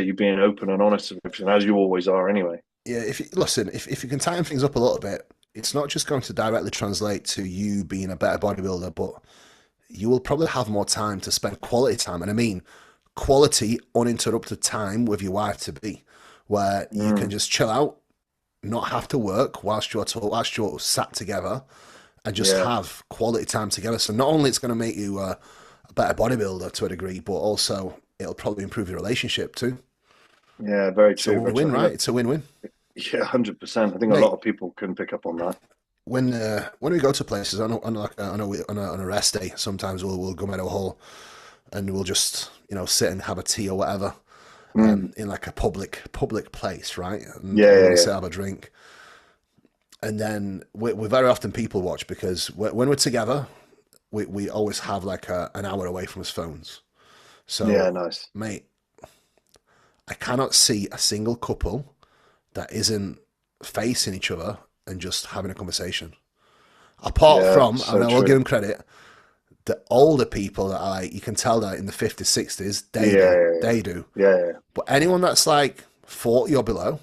you being open and honest with everything, as you always are anyway. yeah. If you listen, if you can tighten things up a little bit, it's not just going to directly translate to you being a better bodybuilder, but you will probably have more time to spend quality time. And I mean quality, uninterrupted time with your wife to be, where you can Mm, just chill out, not have to work whilst you're sat together, and just yeah. have quality time together. So not only it's going to make you a better bodybuilder to a degree, but also it'll probably improve your relationship too. Yeah, very It's a true. Very true. win-win, I think right? It's a win-win, yeah, 100%. I think a lot mate. of people can pick up on that. When we go to places, I know on a rest day, sometimes we'll go at a hole and we'll just sit and have a tea or whatever, Mm. in like a public place, right? And Yeah, we're yeah, gonna yeah. sit have a drink, and then we very often people watch because when we're together, we always have like an hour away from his phones. Yeah, So, nice. mate, I cannot see a single couple that isn't facing each other and just having a conversation. Apart Yeah, from, and so I will give true. them credit, the older people that are like, you can tell that in the 50s, 60s, Yeah, they do. yeah, yeah. They do. Yeah, yeah. But anyone that's like 40 or below,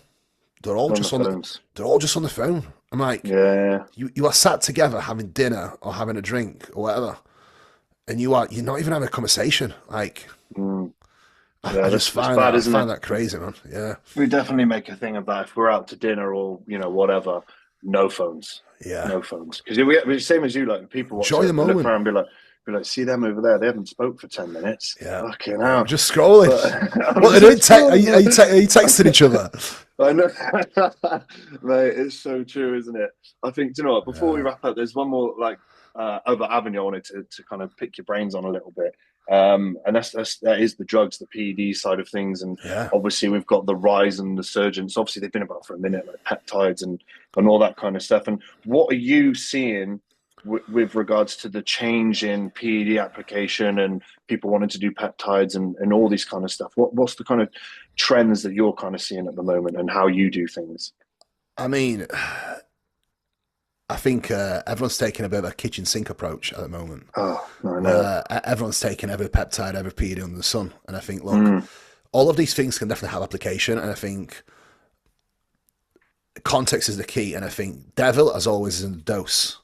they're all On the just on the phones. they're all just on the phone. I'm like, Yeah, you are sat together having dinner or having a drink or whatever, and you're not even having a conversation. Like, yeah. I Yeah, just that's find that bad, I isn't find it? that crazy, man. Yeah, We definitely make a thing of that. If we're out to dinner or whatever, no phones, yeah. no phones. Because we same as you, like people watch Enjoy it, the they look moment. around and be like, Be like, see them over there? They haven't spoke for 10 minutes. Yeah. Fucking hell. Just scrolling. But, What are you texting each other? I know, mate. It's so true, isn't it? I think. Do you know what? Before we wrap up, there's one more like other avenue I wanted to kind of pick your brains on a little bit. And that is the drugs, the PED side of things, and obviously we've got the rise and the surgence. Obviously, they've been about for a minute, like peptides and all that kind of stuff. And what are you seeing with regards to the change in PED application and people wanting to do peptides and all these kind of stuff? What's the kind of trends that you're kind of seeing at the moment and how you do things? I mean, I think everyone's taking a bit of a kitchen sink approach at the moment. Oh, I know. Everyone's taking every peptide, every PED under the sun. And I think, look, all of these things can definitely have application. And I think context is the key. And I think devil, as always, is in the dose.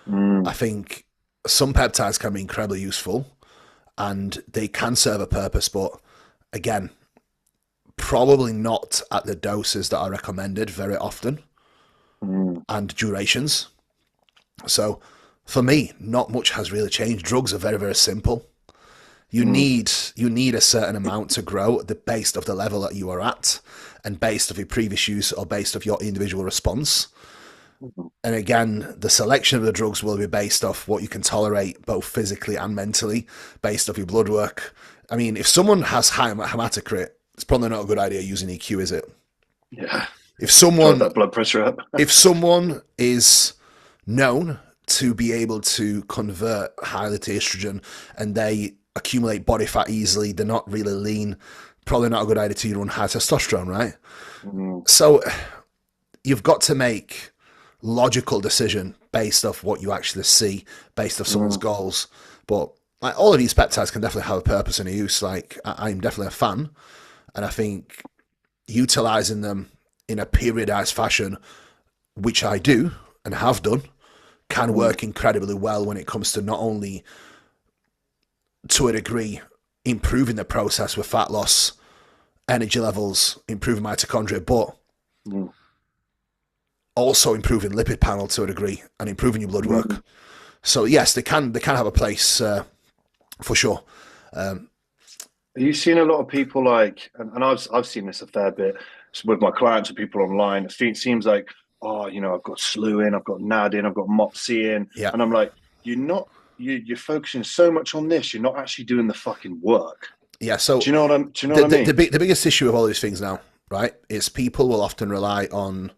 I think some peptides can be incredibly useful and they can serve a purpose, but again, probably not at the doses that are recommended very often and durations. So for me, not much has really changed. Drugs are very, very simple. You need a certain amount to grow based of the level that you are at and based of your previous use or based of your individual response. And again, the selection of the drugs will be based off what you can tolerate, both physically and mentally, based off your blood work. I mean, if someone has high hematocrit, it's probably not a good idea using EQ, is it? Yeah. If someone that blood pressure up. If someone is known to be able to convert highly to estrogen and they accumulate body fat easily, they're not really lean, probably not a good idea to run high testosterone, right? So you've got to make logical decision based off what you actually see, based off someone's goals. But like all of these peptides can definitely have a purpose and a use. Like I'm definitely a fan, and I think utilizing them in a periodized fashion, which I do and have done, can work incredibly well when it comes to not only, to a degree, improving the process with fat loss, energy levels, improving mitochondria, but also improving lipid panel to a degree and improving your blood work. So yes, they can have a place for sure. Are you seeing a lot of people like, and I've seen this a fair bit with my clients and people online. It seems like, oh, you know, I've got slew in, I've got NAD in, I've got MOPC in, and I'm like, you're focusing so much on this, you're not actually doing the fucking work. Yeah. So do you know what I mean? The biggest issue with all these things now, right, is people will often rely on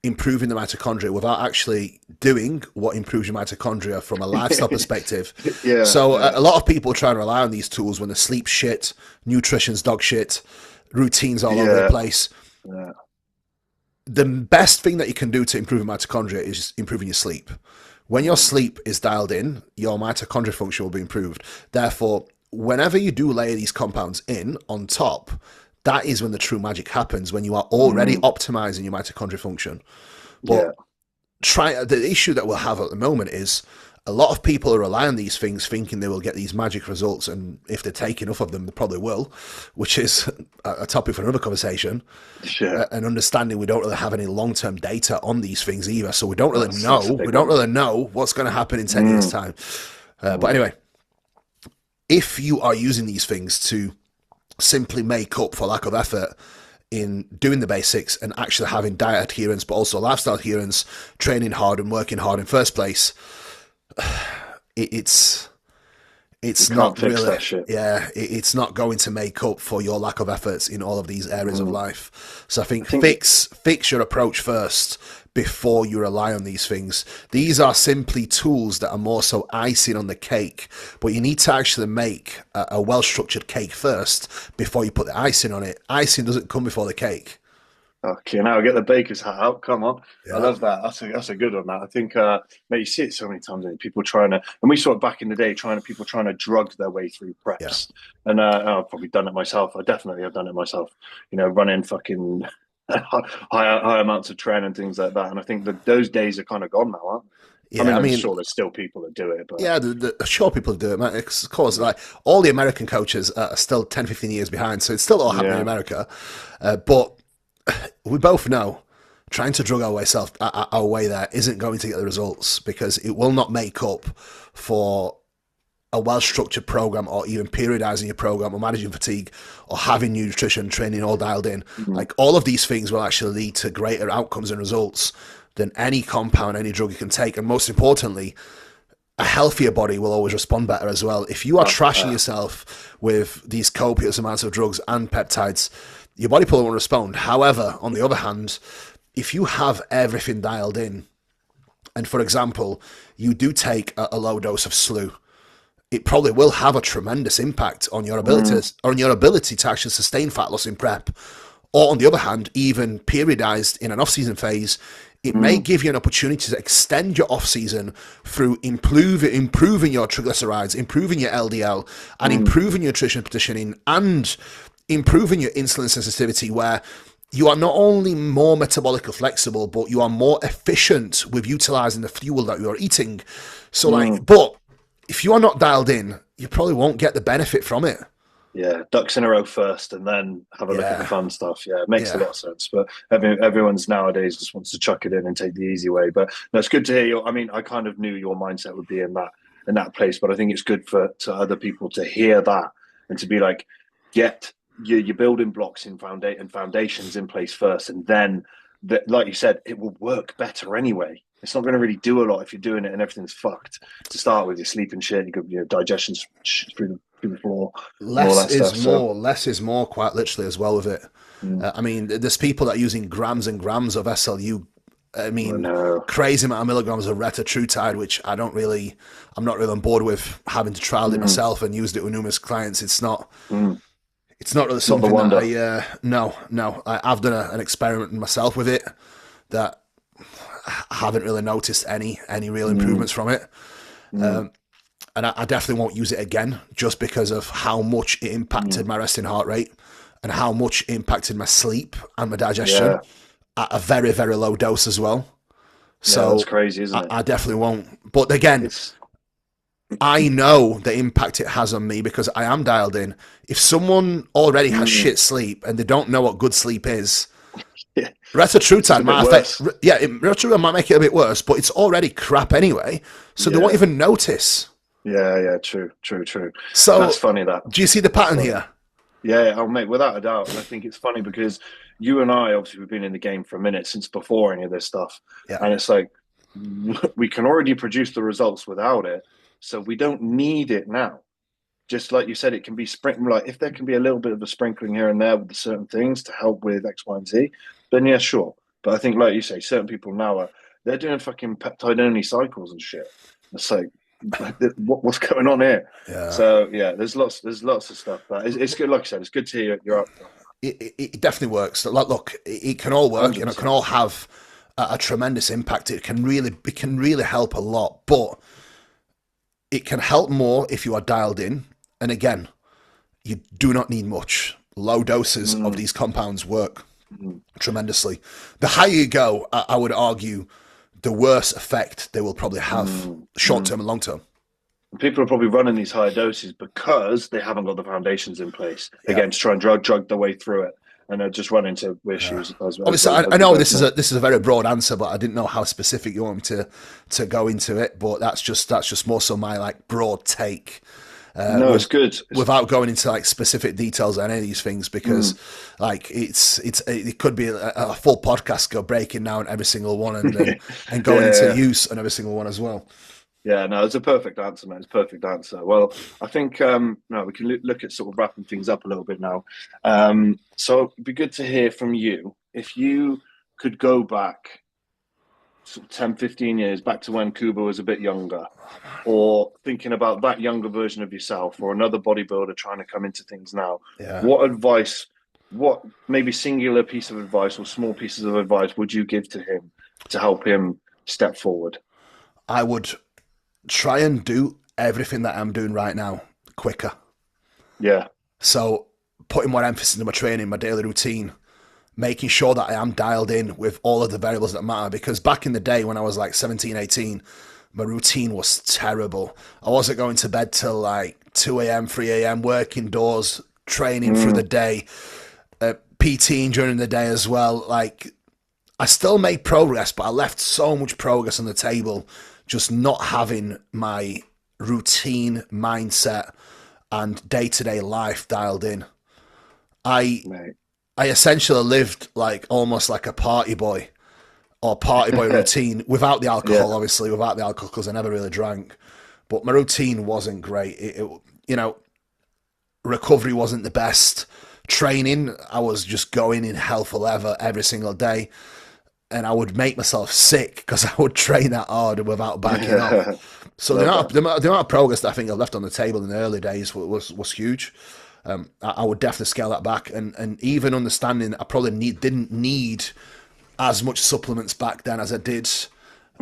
improving the mitochondria without actually doing what improves your mitochondria from a lifestyle perspective. A lot of people try and rely on these tools when the sleep shit, nutrition's dog shit, routines all over the place. The best thing that you can do to improve your mitochondria is improving your sleep. When your sleep is dialed in, your mitochondria function will be improved. Therefore, whenever you do layer these compounds in on top, that is when the true magic happens, when you are already optimizing your mitochondria function. But the issue that we'll have at the moment is a lot of people rely on these things thinking they will get these magic results, and if they take enough of them, they probably will, which is a topic for another conversation. And understanding we don't really have any long-term data on these things either, so we don't really know. We don't really know what's going to happen in 10 years' time. But anyway, if you are using these things to simply make up for lack of effort in doing the basics and actually having diet adherence, but also lifestyle adherence, training hard and working hard in first place, it's not really, it's not going to make up for your lack of efforts in all of these areas of life. So I think fix your approach first before you rely on these things. These are simply tools that are more so icing on the cake, but you need to actually make a well-structured cake first before you put the icing on it. Icing doesn't come before the cake. Okay, now get the baker's hat out. Come on. I love that. That's a good one, that. I think, mate, you see it so many times, people trying to, and we saw it back in the day, people trying to drug their way through preps. And I've probably done it myself. I've done it myself, you know, running fucking high amounts of training and things like that. And I think that those days are kind of gone now, aren't they? I mean, I'm sure there's still people that do it. But sure people do it, man. Of course, like all the American coaches are still 10, 15 years behind, so it's still all happening in America. But we both know trying to drug our way there isn't going to get the results, because it will not make up for a well-structured program, or even periodizing your program, or managing fatigue, or having nutrition training all dialed in, like all of these things will actually lead to greater outcomes and results than any compound, any drug you can take. And most importantly, a healthier body will always respond better as well. If you are trashing yourself with these copious amounts of drugs and peptides, your body probably won't respond. However, on the other hand, if you have everything dialed in, and for example, you do take a low dose of SLU, it probably will have a tremendous impact on your abilities, or on your ability to actually sustain fat loss in prep. Or on the other hand, even periodized in an off-season phase, it may give you an opportunity to extend your off-season through improving your triglycerides, improving your LDL, and improving your nutrition partitioning, and improving your insulin sensitivity, where you are not only more metabolically flexible, but you are more efficient with utilizing the fuel that you are eating. So but if you are not dialed in, you probably won't get the benefit from it. Yeah, ducks in a row first, and then have a look at the fun stuff. Yeah, it makes a lot of sense. But everyone's nowadays just wants to chuck it in and take the easy way. But no, it's good to hear. I mean, I kind of knew your mindset would be in that place, but I think it's good to other people to hear that and to be like, get your building blocks and foundations in place first, and then, like you said, it will work better anyway. It's not going to really do a lot if you're doing it and everything's fucked to start with. You're sleeping shit, your digestion's through the floor. Less is more, quite literally, as well with it. I mean, there's people that are using grams and grams of SLU. I mean, crazy amount of milligrams of retatrutide, which I'm not really on board with, having to trial it myself and used it with numerous clients. It's not really something that I've done an experiment myself with it that I haven't really noticed any real improvements from it. And I definitely won't use it again, just because of how much it impacted my resting heart rate and how much it impacted my sleep and my digestion at a very, very low dose as well. So that's crazy, isn't it? I definitely won't. But again, I know the impact it has on me because I am dialed in. If someone already has shit sleep and they don't know what good sleep is, retatrutide might affect. Retatrutide might make it a bit worse, but it's already crap anyway, so they won't even notice. Yeah, true. So that's funny. Do you see the pattern here? Yeah, I'll make without a doubt. And I think it's funny because you and I, obviously, we've been in the game for a minute since before any of this stuff, and it's like we can already produce the results without it, so we don't need it now. Just like you said, it can be like if there can be a little bit of a sprinkling here and there with certain things to help with X, Y, and Z, then yeah, sure. But I think, like you say, certain people now they're doing fucking peptide only cycles and shit. It's like, what's going on here? So yeah, there's lots of stuff. But it's good. Like I said, it's good to hear you're up. It definitely works. Like, look, it can all work, 100%. And it can all have a tremendous impact. It can really help a lot, but it can help more if you are dialed in. And again, you do not need much. Low doses of these compounds work tremendously. The higher you go, I would argue, the worse effect they will probably have, short-term and long-term. People are probably running these higher doses because they haven't got the foundations in place. Again, to try and drug their way through it, and they'll just run into issues. Obviously, I know this is a very broad answer, but I didn't know how specific you want me to go into it. But that's just more so my broad take. It's good. Without going into specific details on any of these things, because it could be a full podcast go breaking down every single one and going into use on every single one as well. Yeah, no, it's a perfect answer, man. It's a perfect answer. Well, I think we can look at sort of wrapping things up a little bit now. So it'd be good to hear from you. If you could go back sort of 10, 15 years back to when Kuba was a bit younger, or thinking about that younger version of yourself, or another bodybuilder trying to come into things now, what maybe singular piece of advice or small pieces of advice would you give to him to help him step forward? I would try and do everything that I'm doing right now quicker. Yeah. So putting more emphasis into my training, my daily routine, making sure that I am dialed in with all of the variables that matter. Because back in the day when I was 17, 18, my routine was terrible. I wasn't going to bed till 2 a.m., 3 a.m., working doors, training through the day, PTing during the day as well. I still made progress, but I left so much progress on the table, just not having my routine mindset and day-to-day life dialed in. I Mate. I essentially lived like almost like a party boy or party boy routine without the Yeah. alcohol, obviously without the alcohol because I never really drank. But my routine wasn't great. You know, recovery wasn't the best. Training, I was just going in hell for leather every single day, and I would make myself sick because I would train that hard without backing off. So Love that. the amount of progress that I think I left on the table in the early days was huge. I would definitely scale that back, and even understanding I probably didn't need as much supplements back then as I did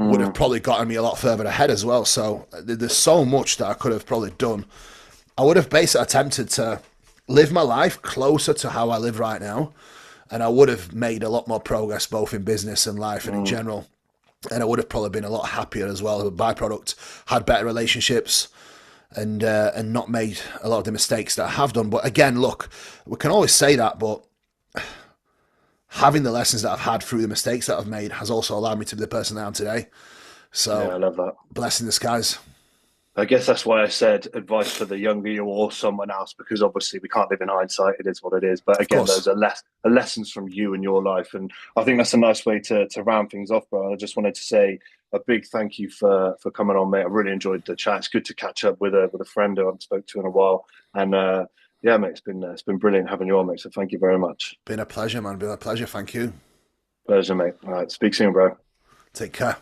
would have Mm, probably gotten me a lot further ahead as well. So there's so much that I could have probably done. I would have basically attempted to live my life closer to how I live right now, and I would have made a lot more progress both in business and life and in mm. general. And I would have probably been a lot happier as well. As a byproduct, had better relationships, and not made a lot of the mistakes that I have done. But again, look, we can always say that, but having the lessons that I've had through the mistakes that I've made has also allowed me to be the person I am today. Yeah, I So, love that. blessing the skies. I guess that's why I said advice for the younger you or someone else, because obviously we can't live in hindsight. It is what it is. But Of again, course, those are lessons from you and your life, and I think that's a nice way to round things off, bro. I just wanted to say a big thank you for coming on, mate. I really enjoyed the chat. It's good to catch up with a friend who I haven't spoke to in a while, and yeah, mate, it's been brilliant having you on, mate. So thank you very much. been a pleasure, man. Been a pleasure. Thank you. Pleasure, mate. All right, speak soon, bro. Take care.